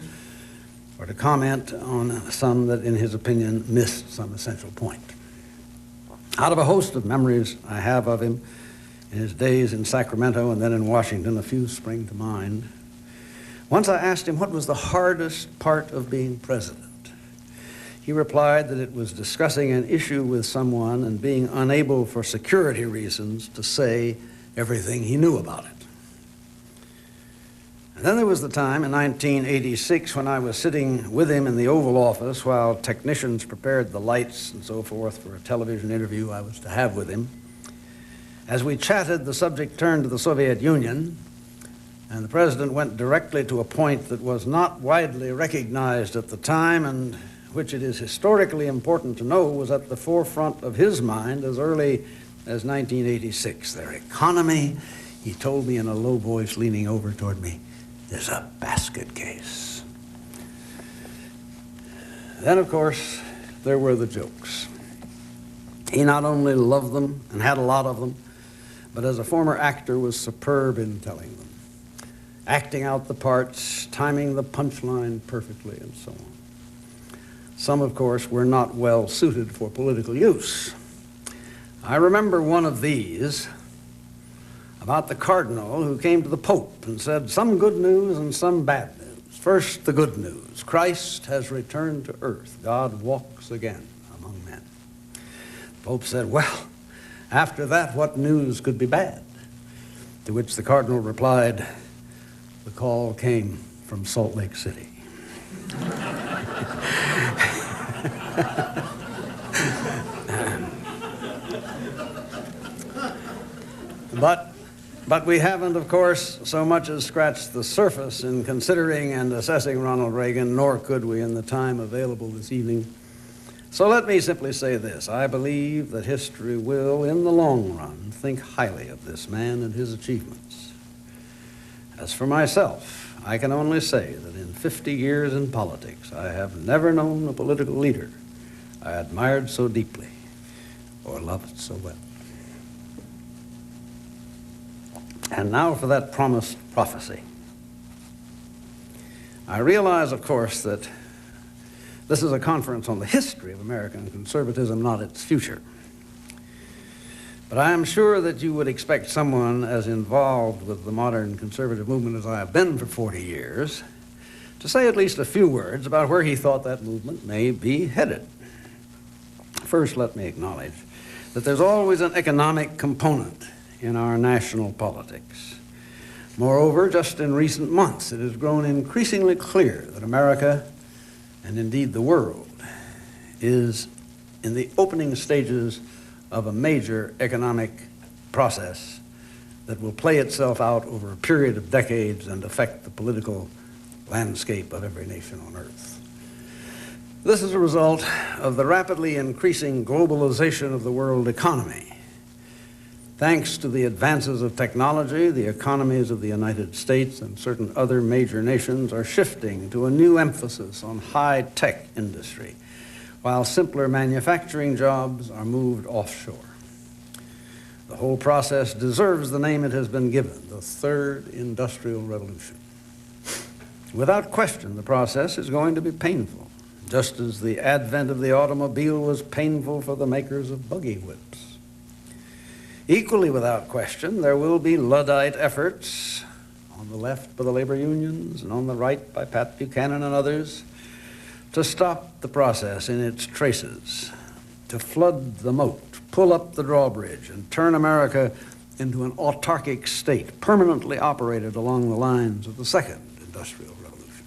or to comment on some that, in his opinion, missed some essential point. Out of a host of memories I have of him in his days in Sacramento and then in Washington, a few spring to mind. Once I asked him what was the hardest part of being president. He replied that it was discussing an issue with someone and being unable for security reasons to say everything he knew about it. And then there was the time in 1986 when I was sitting with him in the Oval Office while technicians prepared the lights and so forth for a television interview I was to have with him. As we chatted, the subject turned to the Soviet Union, and the president went directly to a point that was not widely recognized at the time and which it is historically important to know was at the forefront of his mind as early as 1986. Their economy, he told me in a low voice, leaning over toward me, is a basket case. Then, of course, there were the jokes. He not only loved them and had a lot of them, but as a former actor was superb in telling them, acting out the parts, timing the punchline perfectly, and so on. Some, of course, were not well suited for political use. I remember one of these about the cardinal who came to the Pope and said, some good news and some bad news. First, the good news. Christ has returned to earth. God walks again among men. The Pope said, well, after that, what news could be bad? To which the cardinal replied, the call came from Salt Lake City. But we haven't, of course, so much as scratched the surface in considering and assessing Ronald Reagan, nor could we in the time available this evening. So let me simply say this. I believe that history will, in the long run, think highly of this man and his achievements. As for myself, I can only say that in 50 years in politics, I have never known a political leader I admired so deeply or loved so well. And now for that promised prophecy. I realize, of course, that this is a conference on the history of American conservatism, not its future. But I am sure that you would expect someone as involved with the modern conservative movement as I have been for 40 years to say at least a few words about where he thought that movement may be headed. First, let me acknowledge that there's always an economic component in our national politics. Moreover, just in recent months, it has grown increasingly clear that America, and indeed the world, is in the opening stages of a major economic process that will play itself out over a period of decades and affect the political landscape of every nation on earth. This is a result of the rapidly increasing globalization of the world economy. Thanks to the advances of technology, the economies of the United States and certain other major nations are shifting to a new emphasis on high-tech industry, while simpler manufacturing jobs are moved offshore. The whole process deserves the name it has been given, the Third Industrial Revolution. Without question, the process is going to be painful, just as the advent of the automobile was painful for the makers of buggy whips. Equally without question, there will be Luddite efforts on the left by the labor unions and on the right by Pat Buchanan and others to stop the process in its traces, to flood the moat, pull up the drawbridge, and turn America into an autarkic state, permanently operated along the lines of the Second Industrial Revolution.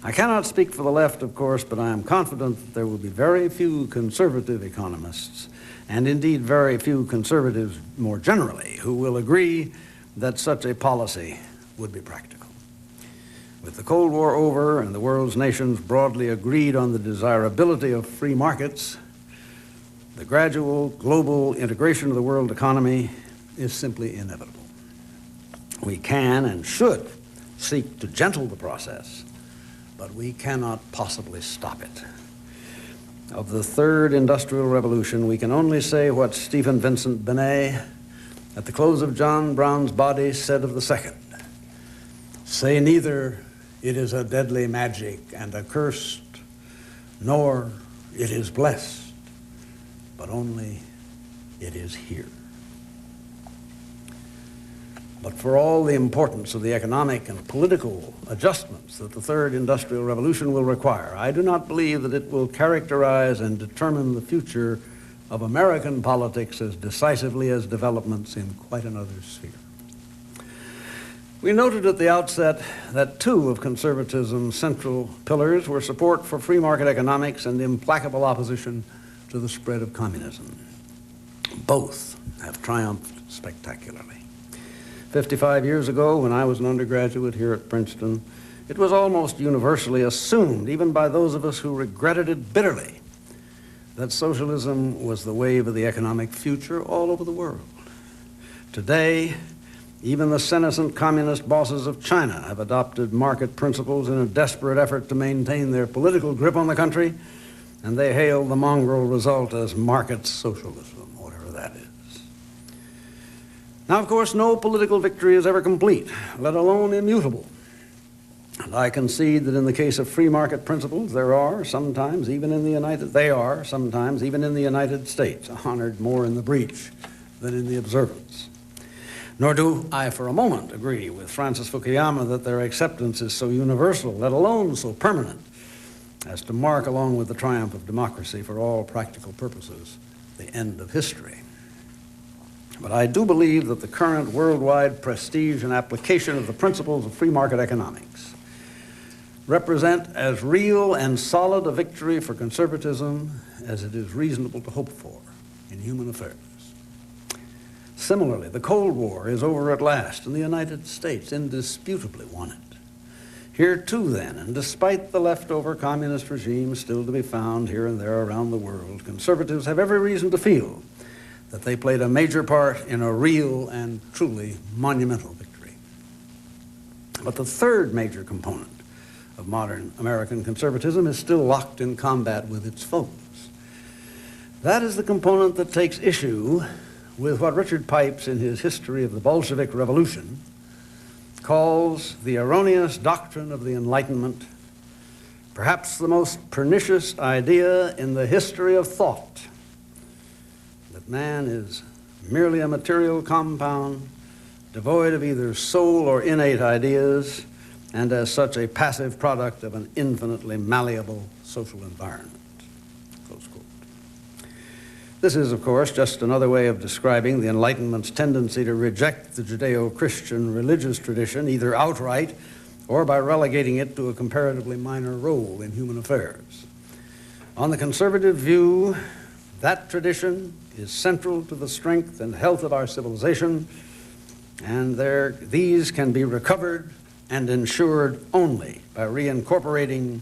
I cannot speak for the left, of course, but I am confident that there will be very few conservative economists, and indeed very few conservatives more generally, who will agree that such a policy would be practical. With the Cold War over and the world's nations broadly agreed on the desirability of free markets, the gradual global integration of the world economy is simply inevitable. We can and should seek to gentle the process, but we cannot possibly stop it. Of the Third Industrial Revolution, we can only say what Stephen Vincent Benet, at the close of John Brown's Body, said of the Second. Say neither it is a deadly magic and accursed, nor it is blessed, but only it is here. But for all the importance of the economic and political adjustments that the Third Industrial Revolution will require, I do not believe that it will characterize and determine the future of American politics as decisively as developments in quite another sphere. We noted at the outset that two of conservatism's central pillars were support for free market economics and implacable opposition to the spread of communism. Both have triumphed spectacularly. 55 years ago, when I was an undergraduate here at Princeton, it was almost universally assumed, even by those of us who regretted it bitterly, that socialism was the wave of the economic future all over the world. Today, even the senescent communist bosses of China have adopted market principles in a desperate effort to maintain their political grip on the country, and they hail the mongrel result as market socialism, whatever that is. Now, of course, no political victory is ever complete, let alone immutable. And I concede that in the case of free market principles, they are sometimes even in the United States, honored more in the breach than in the observance. Nor do I for a moment agree with Francis Fukuyama that their acceptance is so universal, let alone so permanent, as to mark, along with the triumph of democracy for all practical purposes, the end of history. But I do believe that the current worldwide prestige and application of the principles of free market economics represent as real and solid a victory for conservatism as it is reasonable to hope for in human affairs. Similarly, the Cold War is over at last, and the United States indisputably won it. Here too, then, and despite the leftover communist regimes still to be found here and there around the world, conservatives have every reason to feel that they played a major part in a real and truly monumental victory. But the third major component of modern American conservatism is still locked in combat with its foes. That is the component that takes issue with what Richard Pipes, in his History of the Bolshevik Revolution, calls the erroneous doctrine of the Enlightenment, perhaps the most pernicious idea in the history of thought, that man is merely a material compound, devoid of either soul or innate ideas, and as such a passive product of an infinitely malleable social environment. Close quote. This is, of course, just another way of describing the Enlightenment's tendency to reject the Judeo-Christian religious tradition, either outright or by relegating it to a comparatively minor role in human affairs. On the conservative view, that tradition is central to the strength and health of our civilization, and these can be recovered and ensured only by reincorporating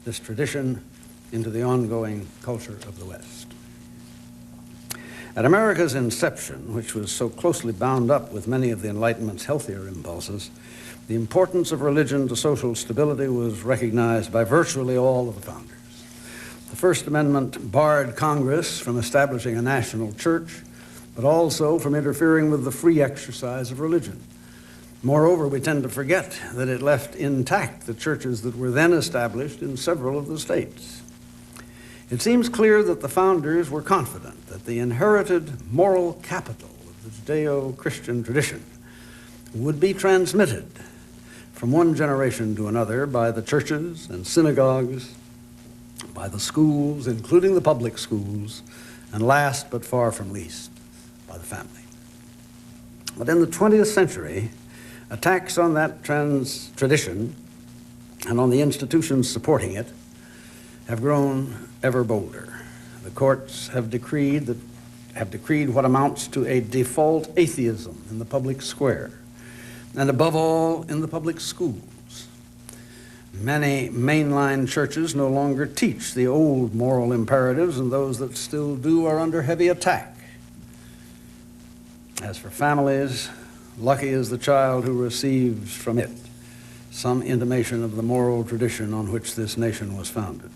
this tradition into the ongoing culture of the West. At America's inception, which was so closely bound up with many of the Enlightenment's healthier impulses, the importance of religion to social stability was recognized by virtually all of the founders. The First Amendment barred Congress from establishing a national church, but also from interfering with the free exercise of religion. Moreover, we tend to forget that it left intact the churches that were then established in several of the states. It seems clear that the founders were confident that the inherited moral capital of the Judeo-Christian tradition would be transmitted from one generation to another by the churches and synagogues, by the schools, including the public schools, and last but far from least, by the family. But in the 20th century, attacks on that tradition and on the institutions supporting it have grown ever bolder. The courts have decreed what amounts to a default atheism in the public square, and above all, in the public schools. Many mainline churches no longer teach the old moral imperatives, and those that still do are under heavy attack. As for families, lucky is the child who receives from it some intimation of the moral tradition on which this nation was founded.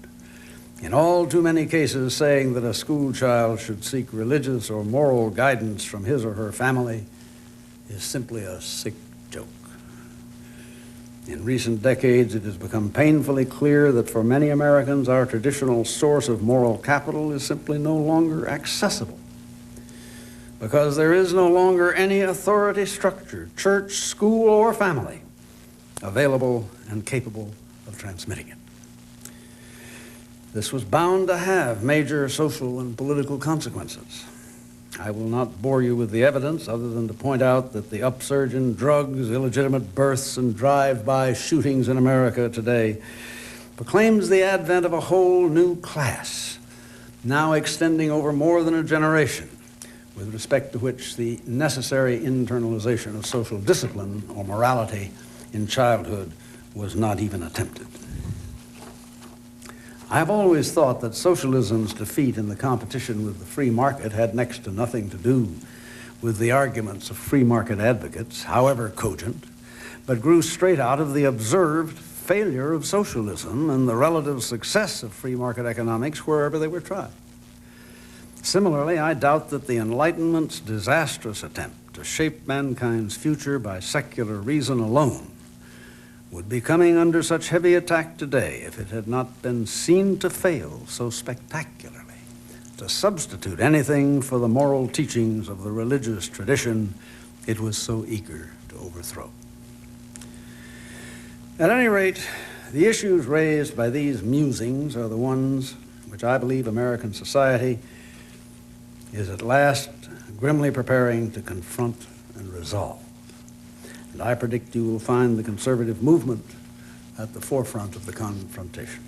In all too many cases, saying that a school child should seek religious or moral guidance from his or her family is simply a sick joke. In recent decades, it has become painfully clear that for many Americans, our traditional source of moral capital is simply no longer accessible, because there is no longer any authority structure, church, school, or family, available and capable of transmitting it. This was bound to have major social and political consequences. I will not bore you with the evidence other than to point out that the upsurge in drugs, illegitimate births, and drive-by shootings in America today proclaims the advent of a whole new class, now extending over more than a generation, with respect to which the necessary internalization of social discipline or morality in childhood was not even attempted. I have always thought that socialism's defeat in the competition with the free market had next to nothing to do with the arguments of free market advocates, however cogent, but grew straight out of the observed failure of socialism and the relative success of free market economics wherever they were tried. Similarly, I doubt that the Enlightenment's disastrous attempt to shape mankind's future by secular reason alone would be coming under such heavy attack today if it had not been seen to fail so spectacularly to substitute anything for the moral teachings of the religious tradition it was so eager to overthrow. At any rate, the issues raised by these musings are the ones which I believe American society is at last grimly preparing to confront and resolve. And I predict you will find the conservative movement at the forefront of the confrontation.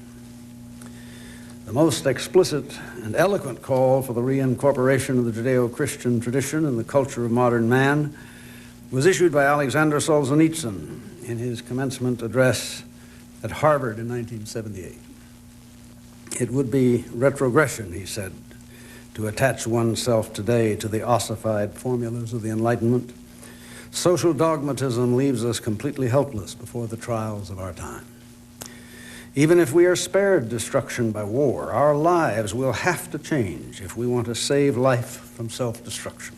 The most explicit and eloquent call for the reincorporation of the Judeo-Christian tradition in the culture of modern man was issued by Alexander Solzhenitsyn in his commencement address at Harvard in 1978. It would be retrogression, he said, to attach oneself today to the ossified formulas of the Enlightenment. Social dogmatism leaves us completely helpless before the trials of our time. Even if we are spared destruction by war, our lives will have to change if we want to save life from self-destruction.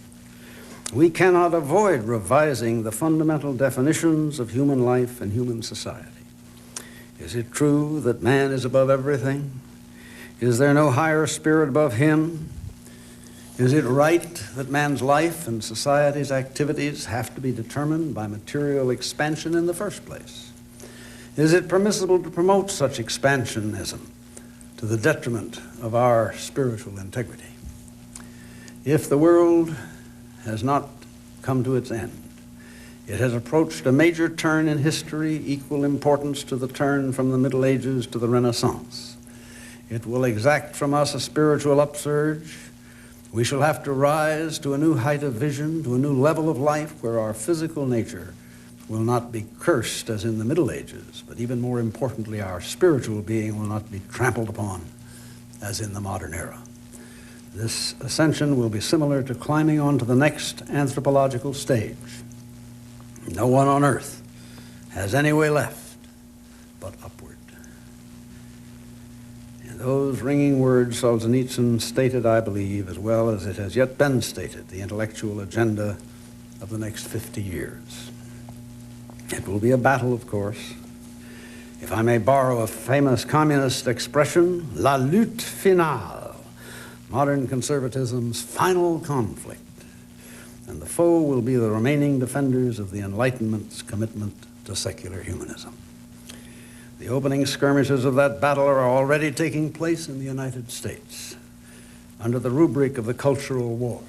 We cannot avoid revising the fundamental definitions of human life and human society. Is it true that man is above everything? Is there no higher spirit above him? Is it right that man's life and society's activities have to be determined by material expansion in the first place? Is it permissible to promote such expansionism to the detriment of our spiritual integrity? If the world has not come to its end, it has approached a major turn in history, equal importance to the turn from the Middle Ages to the Renaissance. It will exact from us a spiritual upsurge. We shall have to rise to a new height of vision, to a new level of life where our physical nature will not be cursed as in the Middle Ages, but even more importantly, our spiritual being will not be trampled upon as in the modern era. This ascension will be similar to climbing onto the next anthropological stage. No one on earth has any way left but upward. In those ringing words, Solzhenitsyn stated, I believe, as well as it has yet been stated, the intellectual agenda of the next 50 years. It will be a battle, of course. If I may borrow a famous communist expression, la lutte finale, modern conservatism's final conflict. And the foe will be the remaining defenders of the Enlightenment's commitment to secular humanism. The opening skirmishes of that battle are already taking place in the United States under the rubric of the cultural war.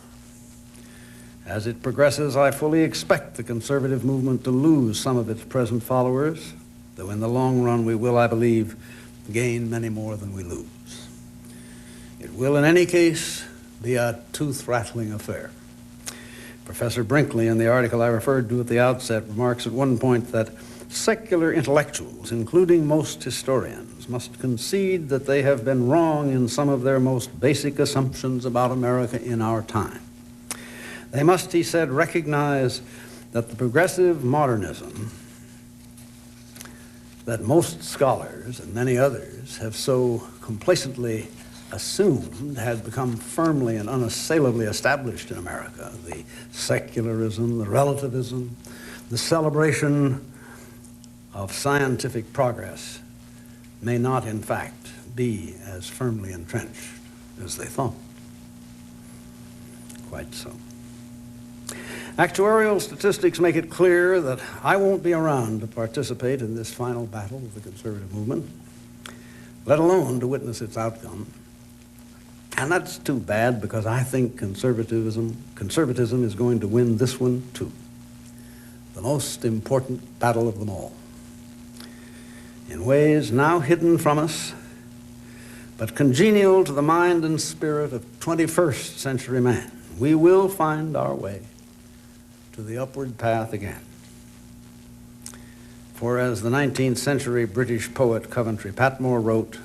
As it progresses, I fully expect the conservative movement to lose some of its present followers, though in the long run we will, I believe, gain many more than we lose. It will, in any case, be a tooth-rattling affair. Professor Brinkley, in the article I referred to at the outset, remarks at one point that secular intellectuals, including most historians, must concede that they have been wrong in some of their most basic assumptions about America in our time. They must, he said, recognize that the progressive modernism that most scholars and many others have so complacently assumed had become firmly and unassailably established in America. The secularism, the relativism, the celebration of scientific progress may not, in fact, be as firmly entrenched as they thought. Quite so. Actuarial statistics make it clear that I won't be around to participate in this final battle of the conservative movement, let alone to witness its outcome. And that's too bad, because I think conservatism is going to win this one too. The most important battle of them all. In ways now hidden from us, but congenial to the mind and spirit of 21st century man, we will find our way to the upward path again. For as the 19th century British poet Coventry Patmore wrote,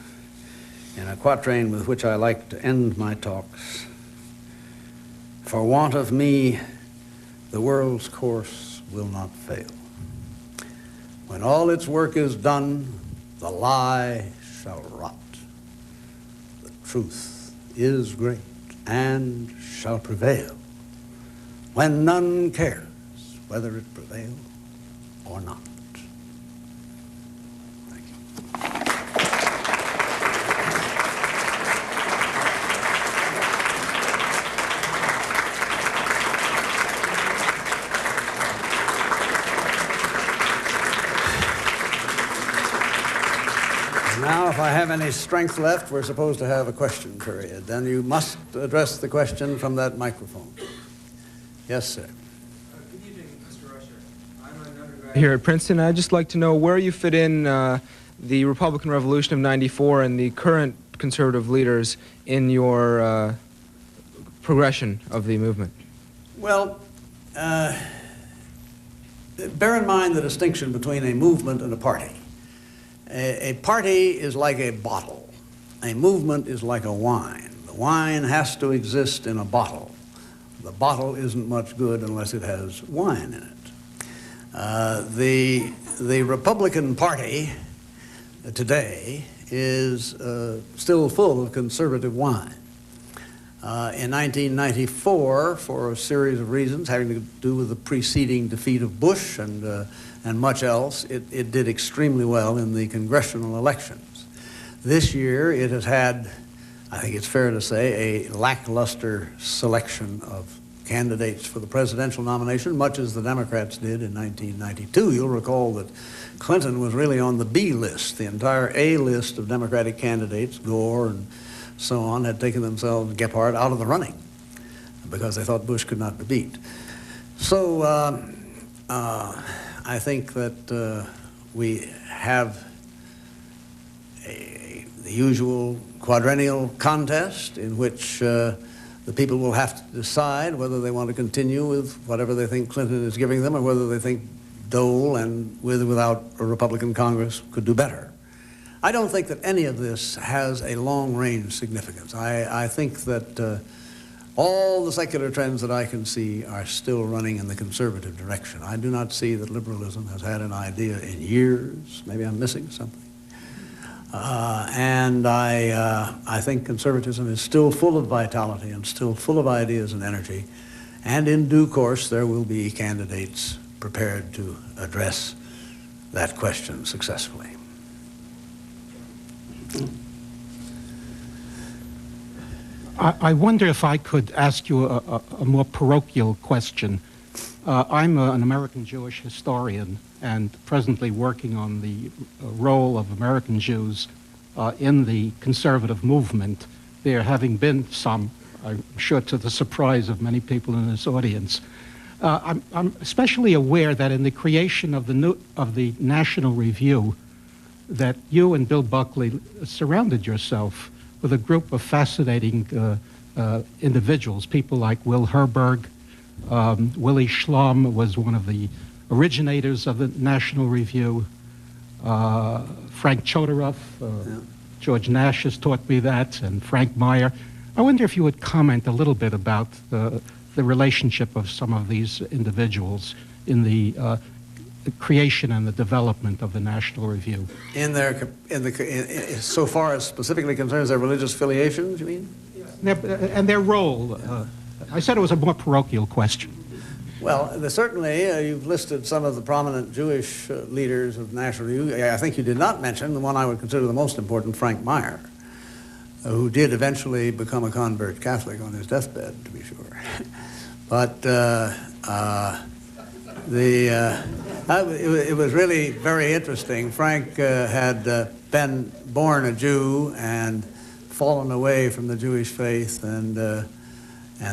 in a quatrain with which I like to end my talks, for want of me, the world's course will not fail. When all its work is done, the lie shall rot. The truth is great and shall prevail, when none cares whether it prevail or not. Now, if I have any strength left, we're supposed to have a question period. Then you must address the question from that microphone. Yes, sir. Good evening, Mr. Rusher. I'm an undergraduate here at Princeton. I'd just like to know where you fit in the Republican Revolution of '94 and the current conservative leaders in your progression of the movement. Well, bear in mind the distinction between a movement and a party. A party is like a bottle. A movement is like a wine. The wine has to exist in a bottle. The bottle isn't much good unless it has wine in it. The Republican Party today is still full of conservative wine. In 1994, for a series of reasons having to do with the preceding defeat of Bush and much else, it did extremely well in the congressional elections. This year, it has had, I think it's fair to say, a lackluster selection of candidates for the presidential nomination, much as the Democrats did in 1992. You'll recall that Clinton was really on the B list. The entire A list of Democratic candidates, Gore and so on, had taken themselves, Gephardt, out of the running because they thought Bush could not be beat. So I think that we have the usual quadrennial contest in which the people will have to decide whether they want to continue with whatever they think Clinton is giving them or whether they think Dole and without a Republican Congress could do better. I don't think that any of this has a long-range significance. I think that all the secular trends that I can see are still running in the conservative direction. I do not see that liberalism has had an idea in years. Maybe I'm missing something. And I think conservatism is still full of vitality and still full of ideas and energy. And in due course, there will be candidates prepared to address that question successfully. I wonder if I could ask you a more parochial question. I'm an American Jewish historian and presently working on the role of American Jews in the conservative movement. There having been some, I'm sure to the surprise of many people in this audience. I'm especially aware that in the creation of the National Review, that you and Bill Buckley surrounded yourself with a group of fascinating individuals, people like Will Herberg. Willie Schlom was one of the originators of the National Review. Frank Chodorow, George Nash has taught me that, and Frank Meyer. I wonder if you would comment a little bit about the relationship of some of these individuals in the creation and the development of the National Review. So far as specifically concerns their religious affiliations, you mean? And their role. I said it was a more parochial question. Well, certainly you've listed some of the prominent Jewish leaders of National Review. I think you did not mention the one I would consider the most important, Frank Meyer, who did eventually become a convert Catholic on his deathbed, to be sure. But it was really very interesting. Frank had been born a Jew and fallen away from the Jewish faith, and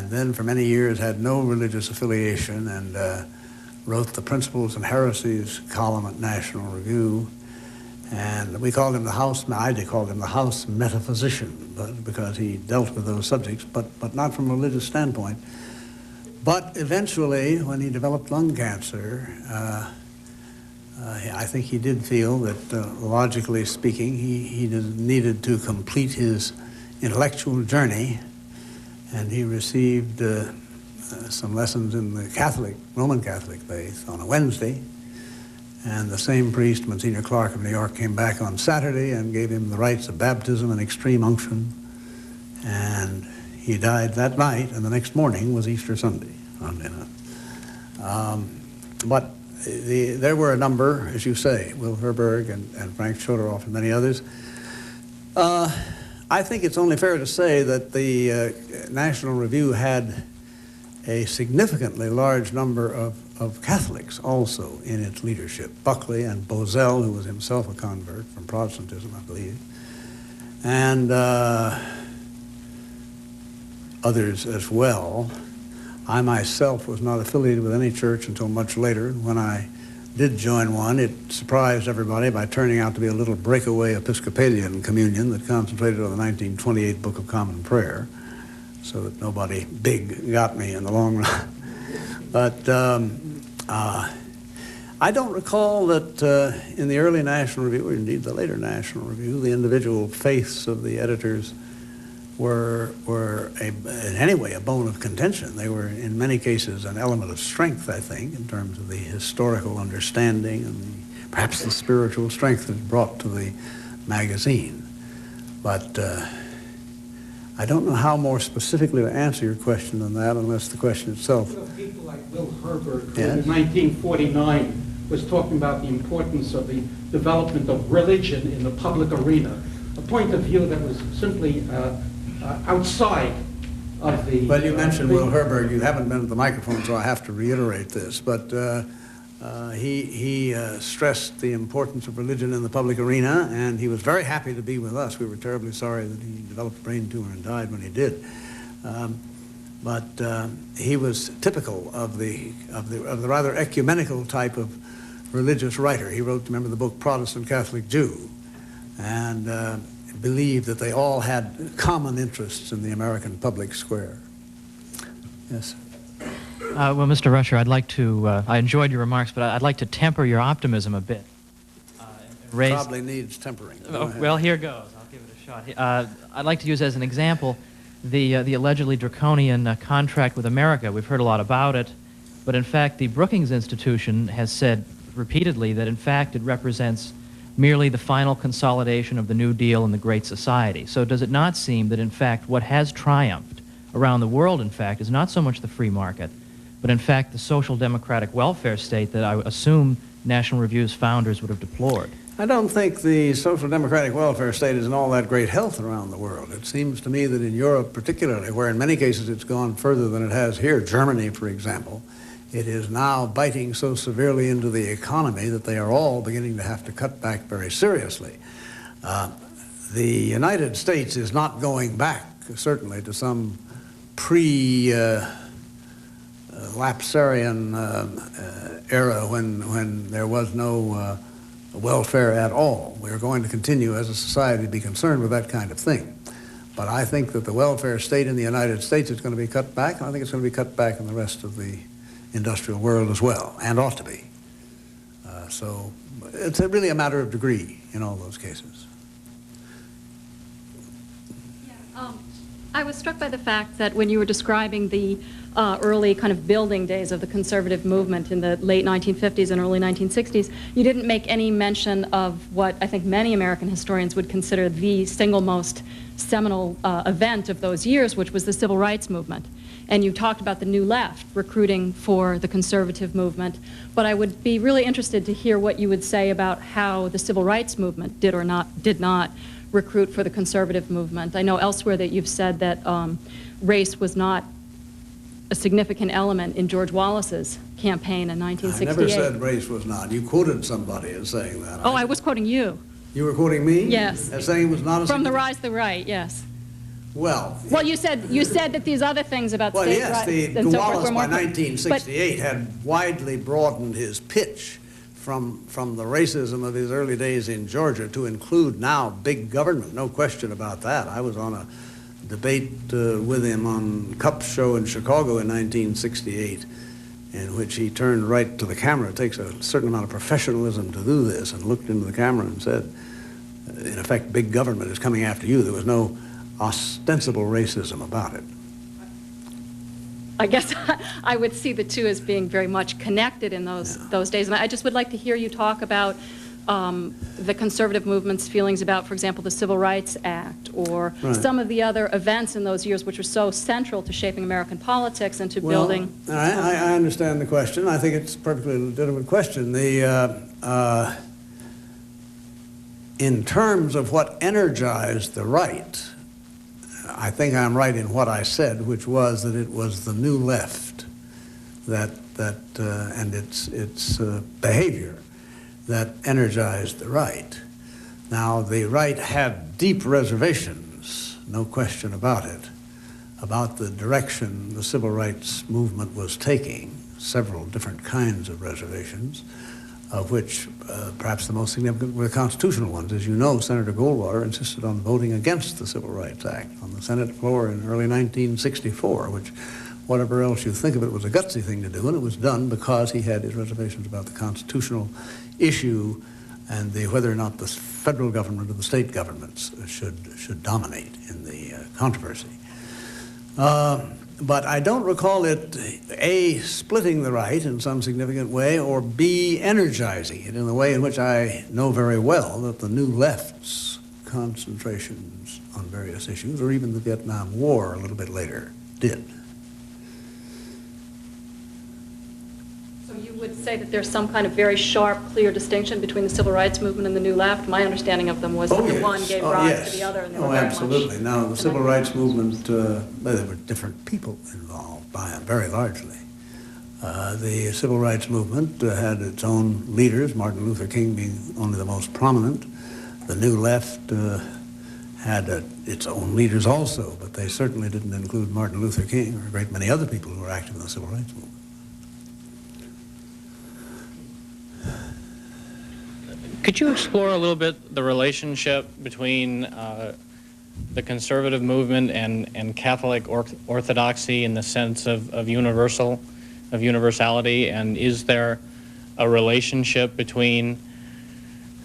then for many years had no religious affiliation, and wrote the Principles and Heresies column at National Review. And we called him the House, I called him the House Metaphysician, because he dealt with those subjects, but not from a religious standpoint. But eventually, when he developed lung cancer, I think he did feel that, logically speaking, he needed to complete his intellectual journey, and he received some lessons in the Roman Catholic faith on a Wednesday, and the same priest, Monsignor Clark of New York, came back on Saturday and gave him the rites of baptism and extreme unction, and he died that night, and the next morning was Easter Sunday. But there were a number, as you say, Will Herberg and Frank Chodorow and many others. I think it's only fair to say that the National Review had a significantly large number of Catholics also in its leadership. Buckley and Bozell, who was himself a convert from Protestantism, I believe, and others as well. I myself was not affiliated with any church until much later. When I did join one, it surprised everybody by turning out to be a little breakaway Episcopalian communion that concentrated on the 1928 Book of Common Prayer, so that nobody big got me in the long run. But I don't recall that in the early National Review, or indeed the later National Review, the individual faiths of the editors were in any way a bone of contention. They were in many cases an element of strength, I think, in terms of the historical understanding and perhaps the spiritual strength that it brought to the magazine. But I don't know how more specifically to answer your question than that, unless the question itself. People like Will Herbert, who Yes? in 1949 was talking about the importance of the development of religion in the public arena, a point of view that was simply outside of the... Well, you mentioned Will Herbert. You haven't been at the microphone, so I have to reiterate this. But he stressed the importance of religion in the public arena, and he was very happy to be with us. We were terribly sorry that he developed a brain tumor and died when he did. But he was typical of the rather ecumenical type of religious writer. He wrote, remember, the book Protestant Catholic Jew, and believed that they all had common interests in the American public square. Yes. Well, Mr. Rusher, I'd like to, I enjoyed your remarks, but I'd like to temper your optimism a bit. Probably needs tempering. Well, here goes. I'll give it a shot. I'd like to use as an example the allegedly draconian contract with America. We've heard a lot about it, but in fact, the Brookings Institution has said repeatedly that in fact it represents merely the final consolidation of the New Deal and the Great Society. So does it not seem that in fact what has triumphed around the world, in fact, is not so much the free market, but in fact the social democratic welfare state that I assume National Review's founders would have deplored? I don't think the social democratic welfare state is in all that great health around the world. It seems to me that in Europe particularly, where in many cases it's gone further than it has here, Germany, for example, it is now biting so severely into the economy that they are all beginning to have to cut back very seriously. The United States is not going back, certainly, to some pre-Lapsarian era when there was no welfare at all. We're going to continue as a society to be concerned with that kind of thing. But I think that the welfare state in the United States is going to be cut back, and I think it's going to be cut back in the rest of the industrial world as well, and ought to be. So it's really a matter of degree in all those cases. Yeah, I was struck by the fact that when you were describing the early kind of building days of the conservative movement in the late 1950s and early 1960s, you didn't make any mention of what I think many American historians would consider the single most seminal event of those years, which was the civil rights movement. And you talked about the New Left recruiting for the conservative movement, but I would be really interested to hear what you would say about how the civil rights movement did not recruit for the conservative movement. I know elsewhere that you've said that race was not a significant element in George Wallace's campaign in 1968. I never said race was not. You quoted somebody as saying that. Oh, I was quoting you. You were quoting me? Yes. As saying it was not a From The Rise to the Right, yes. Well, you said that these other things about well, state yes, rights the and so forth Wallace were more... by 1968 had widely broadened his pitch from the racism of his early days in Georgia to include now big government, no question about that. I was on a debate with him on Cup's show in Chicago in 1968, in which he turned right to the camera. It takes a certain amount of professionalism to do this, and looked into the camera and said, in effect, big government is coming after you. There was no ostensible racism about it. I guess I would see the two as being very much connected in those days. And I just would like to hear you talk about the conservative movement's feelings about, for example, the Civil Rights Act, or some of the other events in those years which were so central to shaping American politics and to building... All right, I understand the question. I think it's a perfectly legitimate question. In terms of what energized the right, I think I'm right in what I said, which was that it was the New Left and its behavior that energized the right. Now, the right had deep reservations, no question about it, about the direction the civil rights movement was taking, several different kinds of reservations, of which perhaps the most significant were the constitutional ones. As you know, Senator Goldwater insisted on voting against the Civil Rights Act on the Senate floor in early 1964, which, whatever else you think of it, was a gutsy thing to do, and it was done because he had his reservations about the constitutional issue and whether or not the federal government or the state governments should dominate in the controversy. But I don't recall it, A, splitting the right in some significant way, or B, energizing it in the way in which I know very well that the New Left's concentrations on various issues, or even the Vietnam War a little bit later, did. So you would say that there's some kind of very sharp, clear distinction between the civil rights movement and the New Left? My understanding of them was that the one gave rise to the other, and they were very absolutely. much Now, the civil rights movement, there were different people involved by it, very largely. The civil rights movement had its own leaders, Martin Luther King being only the most prominent. The New Left had its own leaders also, but they certainly didn't include Martin Luther King or a great many other people who were active in the civil rights movement. Could you explore a little bit the relationship between the conservative movement and Catholic orthodoxy in the sense of universality, and is there a relationship between,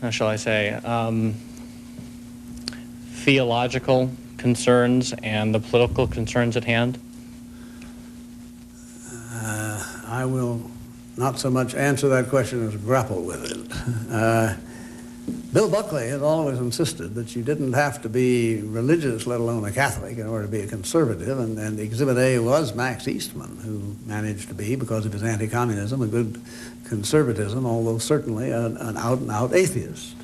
how shall I say, theological concerns and the political concerns at hand? I will not so much answer that question as grapple with it. Bill Buckley has always insisted that you didn't have to be religious, let alone a Catholic, in order to be a conservative, and Exhibit A was Max Eastman, who managed to be, because of his anti-communism, a good conservatism, although certainly an out-and-out atheist.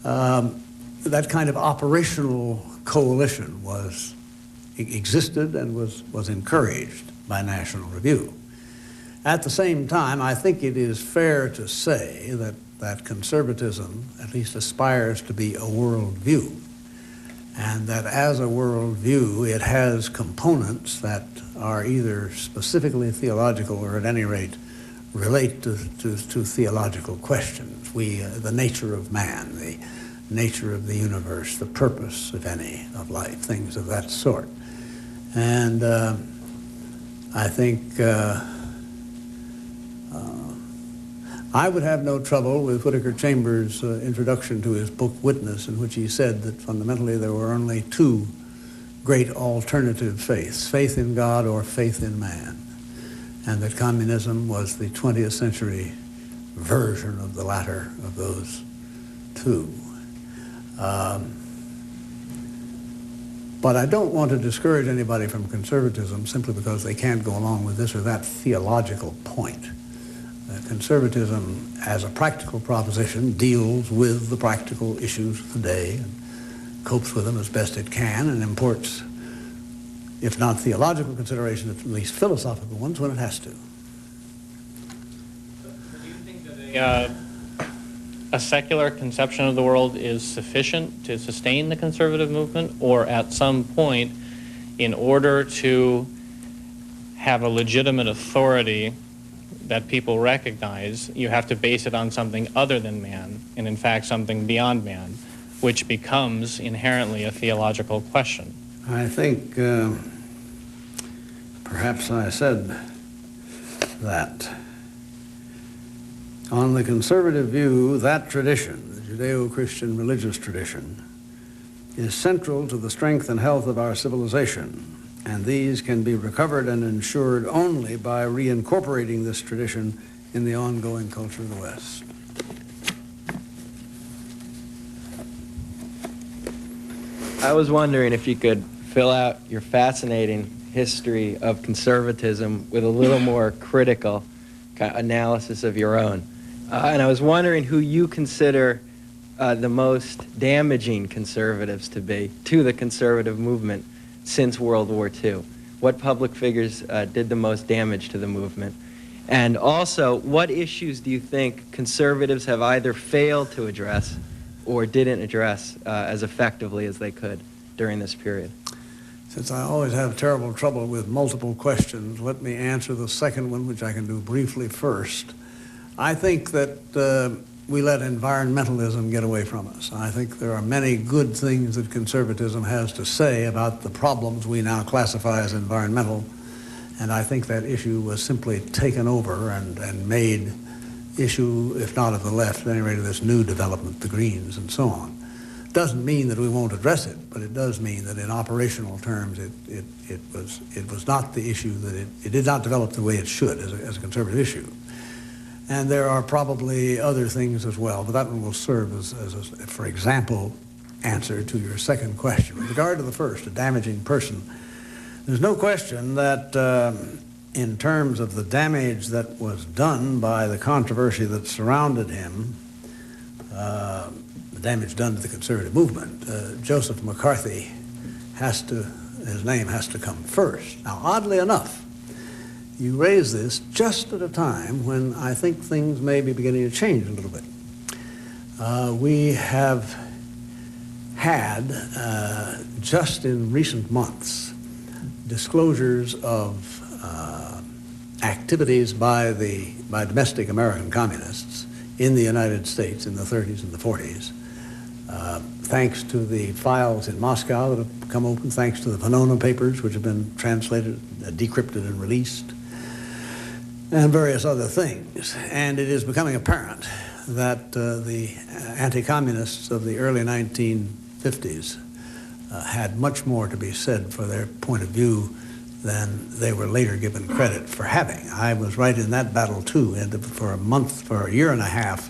That kind of operational coalition existed and was encouraged by National Review. At the same time, I think it is fair to say that conservatism at least aspires to be a worldview, and that as a worldview it has components that are either specifically theological or at any rate relate to theological questions. The nature of man, the nature of the universe, the purpose, if any, of life, things of that sort. And I think I would have no trouble with Whittaker Chambers' introduction to his book Witness, in which he said that fundamentally there were only two great alternative faiths, faith in God or faith in man, and that communism was the 20th century version of the latter of those two. But I don't want to discourage anybody from conservatism simply because they can't go along with this or that theological point. Conservatism, as a practical proposition, deals with the practical issues of the day and copes with them as best it can and imports, if not theological considerations, at least philosophical ones when it has to. Do you think that a secular conception of the world is sufficient to sustain the conservative movement, or at some point, in order to have a legitimate authority that people recognize, you have to base it on something other than man, and in fact something beyond man, which becomes inherently a theological question? I think perhaps I said that. On the conservative view, that tradition, the Judeo-Christian religious tradition, is central to the strength and health of our civilization, and these can be recovered and ensured only by reincorporating this tradition in the ongoing culture of the West. I was wondering if you could fill out your fascinating history of conservatism with a little more critical analysis of your own. And I was wondering who you consider the most damaging conservatives to be to the conservative movement since World War II. What public figures did the most damage to the movement? And also, what issues do you think conservatives have either failed to address or didn't address as effectively as they could during this period? Since I always have terrible trouble with multiple questions, let me answer the second one, which I can do briefly first. I think that we let environmentalism get away from us. I think there are many good things that conservatism has to say about the problems we now classify as environmental, and I think that issue was simply taken over and made issue, if not of the left, at any rate of this new development, the Greens and so on. Doesn't mean that we won't address it, but it does mean that in operational terms it was not the issue that it did not develop the way it should as a conservative issue. And there are probably other things as well, but that one will serve as a, for example, answer to your second question. With regard to the first, a damaging person, there's no question that in terms of the damage that was done by the controversy that surrounded him, the damage done to the conservative movement, Joseph McCarthy his name has to come first. Now, oddly enough, you raise this just at a time when I think things may be beginning to change a little bit. We have had, just in recent months, disclosures of activities by domestic American communists in the United States in the 30s and the 40s. Thanks to the files in Moscow that have come open, thanks to the Venona papers, which have been translated, decrypted, and released, and various other things. And it is becoming apparent that the anti-communists of the early 1950s had much more to be said for their point of view than they were later given credit for having. I was right in that battle too, and for a year and a half,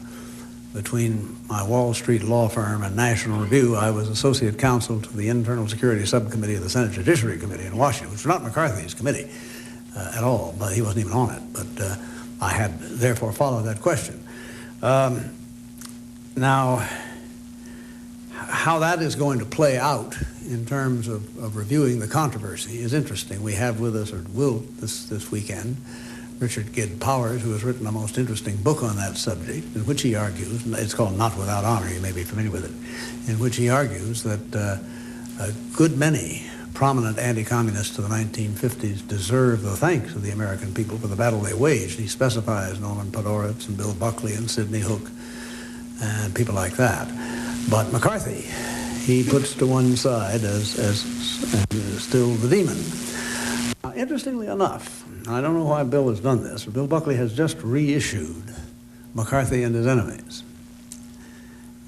between my Wall Street law firm and National Review, I was associate counsel to the Internal Security Subcommittee of the Senate Judiciary Committee in Washington, which was not McCarthy's committee at all, but he wasn't even on it. But I had therefore followed that question. Now, how that is going to play out in terms of reviewing the controversy is interesting. We have with us, or will this weekend, Richard Gidd Powers, who has written a most interesting book on that subject, in which he argues, it's called Not Without Honor, you may be familiar with it, in which he argues that a good many prominent anti-communists of the 1950s deserve the thanks of the American people for the battle they waged. He specifies Norman Podhoretz and Bill Buckley and Sidney Hook and people like that. But McCarthy, he puts to one side as still the demon. Now, interestingly enough, I don't know why Bill has done this, but Bill Buckley has just reissued McCarthy and His Enemies,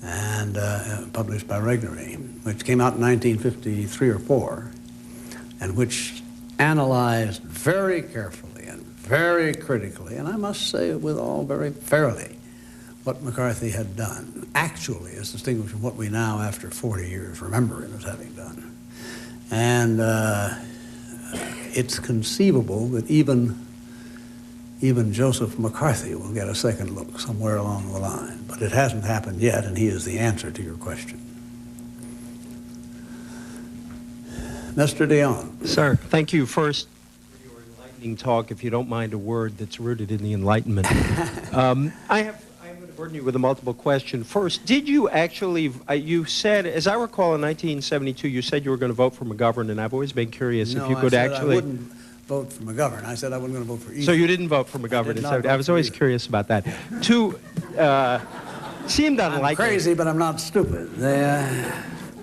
and published by Regnery, which came out in 1953 or 4, and which analyzed very carefully and very critically, and I must say withal very fairly, what McCarthy had done, actually as distinguished from what we now, after 40 years, remember him as having done. And it's conceivable that even Joseph McCarthy will get a second look somewhere along the line, but it hasn't happened yet, and he is the answer to your question. Mr. Dion. Sir, thank you first for your enlightening talk. If you don't mind a word that's rooted in the Enlightenment. I'm going to burden you with a multiple question. First, did you actually, you said, as I recall in 1972, you said you were going to vote for McGovern, and I've always been curious if you could actually... I wouldn't vote for McGovern. I said I wasn't going to vote for either. So you didn't vote for McGovern. I was always curious about that. Two, seemed unlikely. I'm crazy, but I'm not stupid.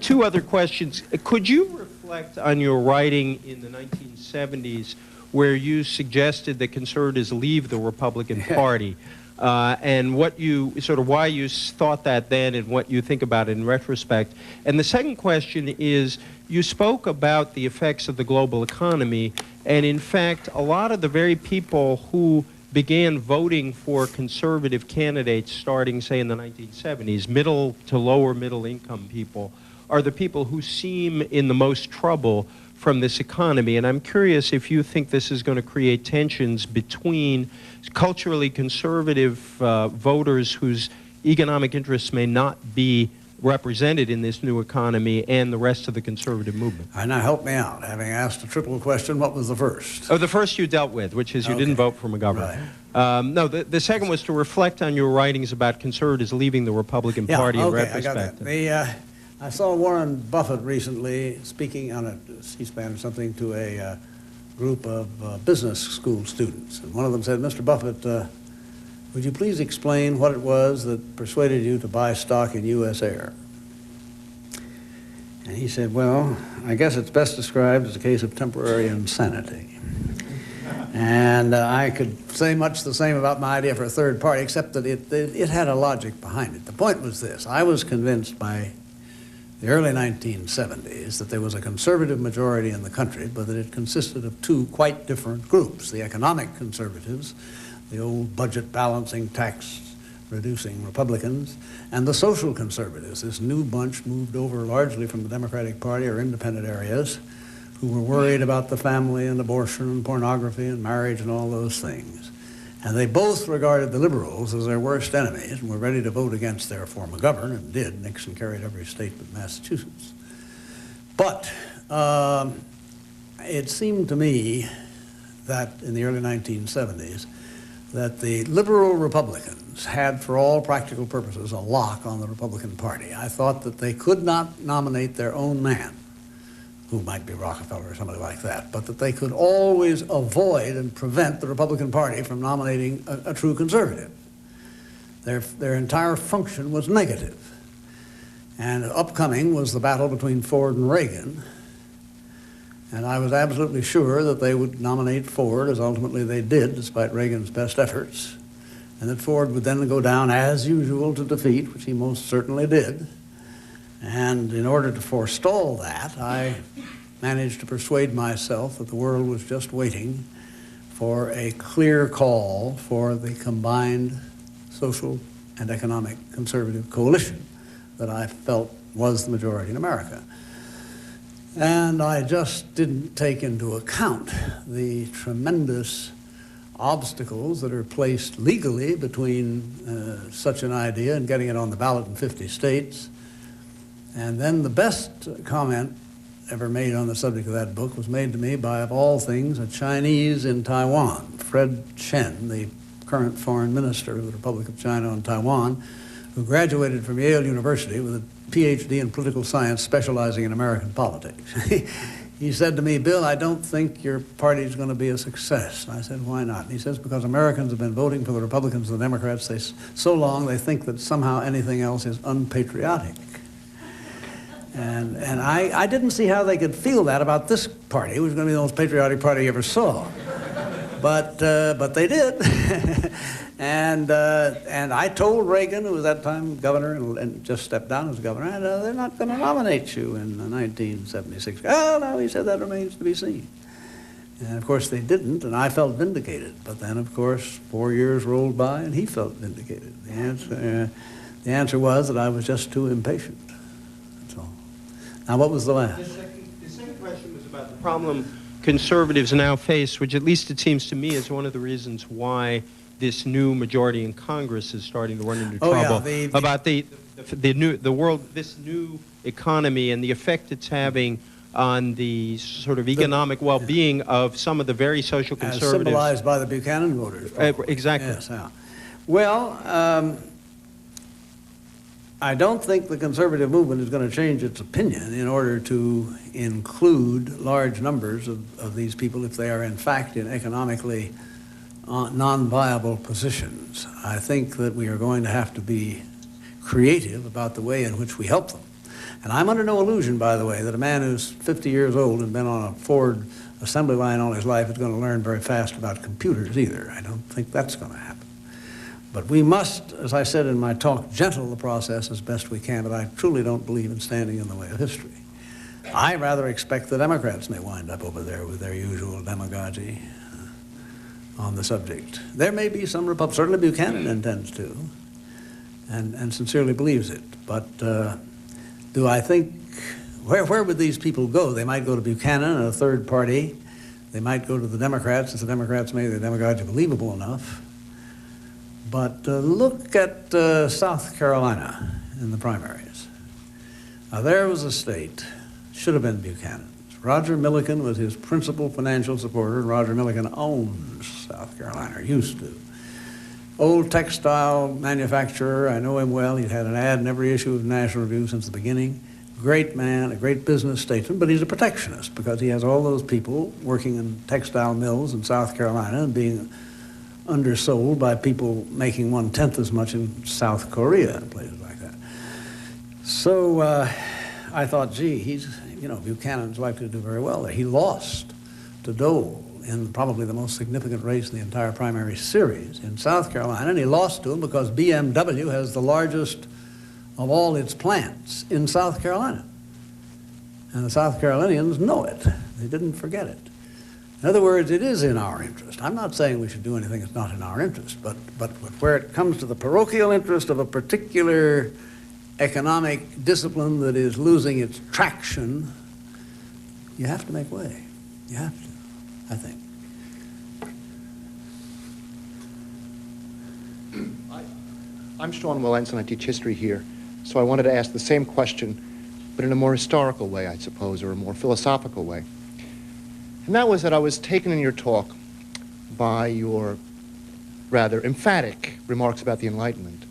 Two other questions. Could you reflect on your writing in the 1970s where you suggested that conservatives leave the Republican Party, and what you, sort of why you thought that then and what you think about it in retrospect? And the second question is, you spoke about the effects of the global economy, and in fact, a lot of the very people who began voting for conservative candidates starting, say, in the 1970s, middle to lower middle income people, are the people who seem in the most trouble from this economy. And I'm curious if you think this is going to create tensions between culturally conservative voters whose economic interests may not be represented in this new economy and the rest of the conservative movement. All right, now help me out. Having asked a triple question, what was the first? Oh, the first you dealt with, which is you didn't vote for McGovern. Right. No, the second was to reflect on your writings about conservatives leaving the Republican Party in retrospect. I got that. I saw Warren Buffett recently speaking on a C-SPAN or something to a group of business school students. And one of them said, Mr. Buffett, would you please explain what it was that persuaded you to buy stock in U.S. Air? And he said, well, I guess it's best described as a case of temporary insanity. And I could say much the same about my idea for a third party, except that it had a logic behind it. The point was this: I was convinced by the early 1970s that there was a conservative majority in the country, but that it consisted of two quite different groups: the economic conservatives, the old budget balancing, tax reducing Republicans, and the social conservatives, this new bunch moved over largely from the Democratic Party or independent areas, who were worried about the family and abortion and pornography and marriage and all those things. And they both regarded the liberals as their worst enemies and were ready to vote against their form of government, and did. Nixon carried every state but Massachusetts. But it seemed to me that in the early 1970s that the liberal Republicans had, for all practical purposes, a lock on the Republican Party. I thought that they could not nominate their own man, who might be Rockefeller or somebody like that, but that they could always avoid and prevent the Republican Party from nominating a true conservative. Their entire function was negative. And upcoming was the battle between Ford and Reagan, and I was absolutely sure that they would nominate Ford, as ultimately they did, despite Reagan's best efforts, and that Ford would then go down, as usual, to defeat, which he most certainly did. And in order to forestall that, I managed to persuade myself that the world was just waiting for a clear call for the combined social and economic conservative coalition that I felt was the majority in America. And I just didn't take into account the tremendous obstacles that are placed legally between such an idea and getting it on the ballot in 50 states. And then the best comment ever made on the subject of that book was made to me by, of all things, a Chinese in Taiwan, Fred Chen, the current foreign minister of the Republic of China on Taiwan, who graduated from Yale University with a PhD in political science specializing in American politics. He said to me, "Bill, I don't think your party is going to be a success." And I said, "Why not?" And he says, "Because Americans have been voting for the Republicans and the Democrats so long they think that somehow anything else is unpatriotic." And I didn't see how they could feel that about this party. It was going to be the most patriotic party you ever saw. But they did. And I told Reagan, who was at that time governor and just stepped down as governor, and they're not going to nominate you in 1976. Oh, no, he said, that remains to be seen. And of course they didn't, and I felt vindicated. But then, of course, 4 years rolled by, and he felt vindicated. The answer was that I was just too impatient. That's all. Now, what was the last? The second question was about the problem conservatives now face, which at least it seems to me is one of the reasons why this new majority in Congress is starting to run into trouble. Yeah, about this new economy and the effect it's having on the sort of economic well-being of some of the very social conservatives. As symbolized by the Buchanan voters. Exactly. Yes, yeah. Well, I don't think the conservative movement is going to change its opinion in order to include large numbers of these people if they are in fact in economically non-viable positions. I think that we are going to have to be creative about the way in which we help them. And I'm under no illusion, by the way, that a man who's 50 years old and been on a Ford assembly line all his life is going to learn very fast about computers either. I don't think that's going to happen. But we must, as I said in my talk, gentle the process as best we can, but I truly don't believe in standing in the way of history. I rather expect the Democrats may wind up over there with their usual demagogy on the subject. There may be some Republicans, certainly Buchanan intends to, and sincerely believes it. But do I think, where would these people go? They might go to Buchanan and a third party. They might go to the Democrats, if the Democrats made their demagogy believable enough. But look at South Carolina in the primaries. Now there was a state, should have been Buchanan's. Roger Milliken was his principal financial supporter, and Roger Milliken owns South Carolina, or used to. Old textile manufacturer, I know him well. He's had an ad in every issue of National Review since the beginning. Great man, a great business statesman, but he's a protectionist because he has all those people working in textile mills in South Carolina and being undersold by people making 1/10 as much in South Korea and places like that. So I thought, gee, Buchanan's likely to do very well there. He lost to Dole in probably the most significant race in the entire primary series in South Carolina, and he lost to him because BMW has the largest of all its plants in South Carolina. And the South Carolinians know it. They didn't forget it. In other words, it is in our interest. I'm not saying we should do anything that's not in our interest, but where it comes to the parochial interest of a particular economic discipline that is losing its traction, you have to make way. You have to, I think. I'm Sean Wilentz, and I teach history here. So I wanted to ask the same question, but in a more historical way, I suppose, or a more philosophical way. And that was that I was taken in your talk by your rather emphatic remarks about the Enlightenment.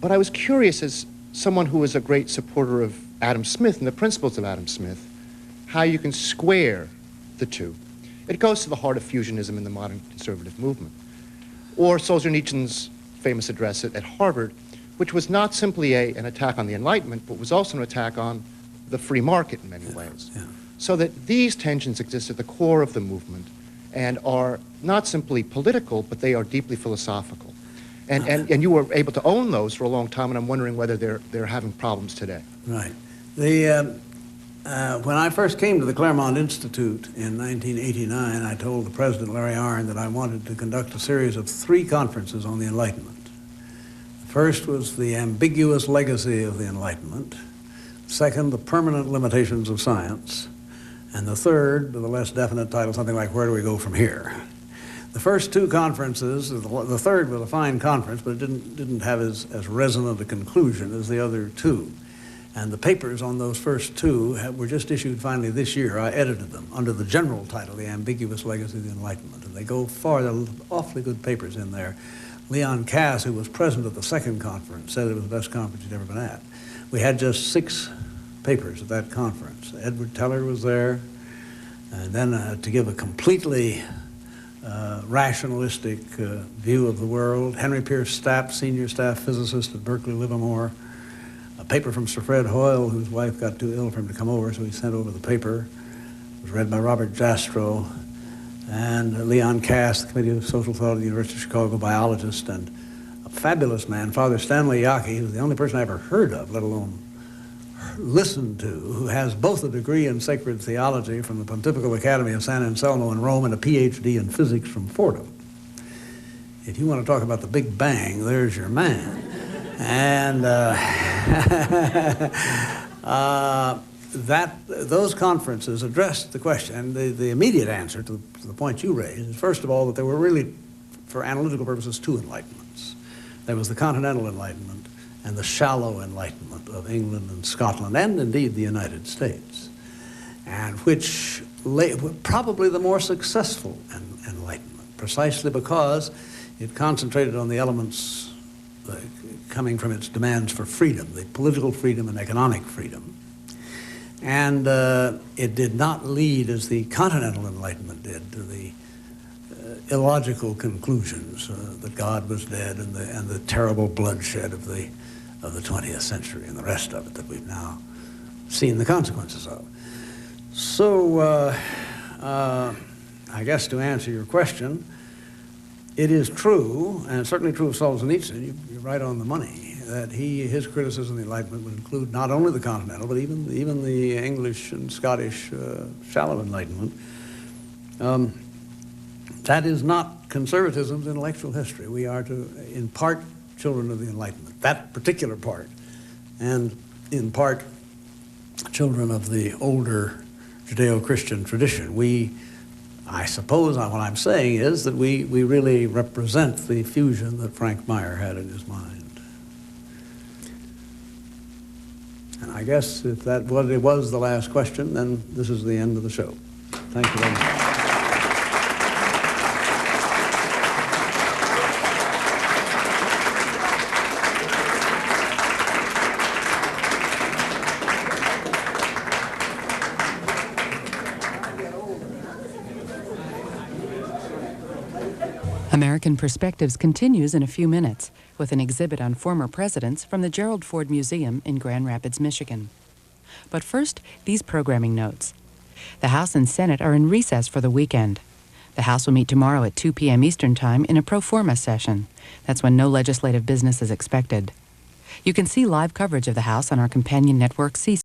But I was curious, as someone who was a great supporter of Adam Smith and the principles of Adam Smith, how you can square the two. It goes to the heart of fusionism in the modern conservative movement. Or Solzhenitsyn's famous address at Harvard, which was not simply an attack on the Enlightenment, but was also an attack on the free market in many ways. Yeah. So that these tensions exist at the core of the movement and are not simply political, but they are deeply philosophical. And you were able to own those for a long time, and I'm wondering whether they're having problems today. Right. When I first came to the Claremont Institute in 1989, I told the president, Larry Arnn, that I wanted to conduct a series of 3 conferences on the Enlightenment. The first was the ambiguous legacy of the Enlightenment. Second, the permanent limitations of science. And the third, with a less definite title, something like, where do we go from here? The first 2 conferences, the third was a fine conference, but it didn't have as resonant a conclusion as the other 2. And the papers on those first 2 were just issued finally this year. I edited them under the general title, The Ambiguous Legacy of the Enlightenment. And they go far, there are awfully good papers in there. Leon Cass, who was present at the second conference, said it was the best conference he'd ever been at. We had just 6 papers at that conference. Edward Teller was there, and then to give a completely rationalistic view of the world, Henry Pierce Stapp, senior staff physicist at Berkeley Livermore, a paper from Sir Fred Hoyle, whose wife got too ill for him to come over, so he sent over the paper. It was read by Robert Jastrow, and Leon Cass, the Committee of Social Thought at the University of Chicago, biologist, and a fabulous man, Father Stanley Yockey, who's the only person I ever heard of, let alone listened to, who has both a degree in sacred theology from the Pontifical Academy of San Anselmo in Rome and a PhD in physics from Fordham. If you want to talk about the Big Bang, there's your man. And those conferences addressed the question, and the immediate answer to the point you raised is, first of all, that there were really, for analytical purposes, 2 enlightenments. There was the continental enlightenment and the shallow enlightenment of England and Scotland, and indeed the United States, and which probably the more successful enlightenment, precisely because it concentrated on the elements coming from its demands for freedom, the political freedom and economic freedom. And it did not lead, as the continental enlightenment did, to the illogical conclusions that God was dead and the terrible bloodshed of the 20th century and the rest of it that we've now seen the consequences of. So I guess to answer your question, it is true, and it's certainly true of Solzhenitsyn, you're right on the money, that his criticism of the Enlightenment would include not only the continental, but even the English and Scottish shallow Enlightenment. That is not conservatism's intellectual history. We are, in part, children of the Enlightenment, that particular part, and in part, children of the older Judeo-Christian tradition. I suppose what I'm saying is that we really represent the fusion that Frank Meyer had in his mind. And I guess if that was the last question, then this is the end of the show. Thank you very much. American Perspectives continues in a few minutes with an exhibit on former presidents from the Gerald Ford Museum in Grand Rapids, Michigan. But first, these programming notes. The House and Senate are in recess for the weekend. The House will meet tomorrow at 2 p.m. Eastern Time in a pro forma session. That's when no legislative business is expected. You can see live coverage of the House on our companion network, C.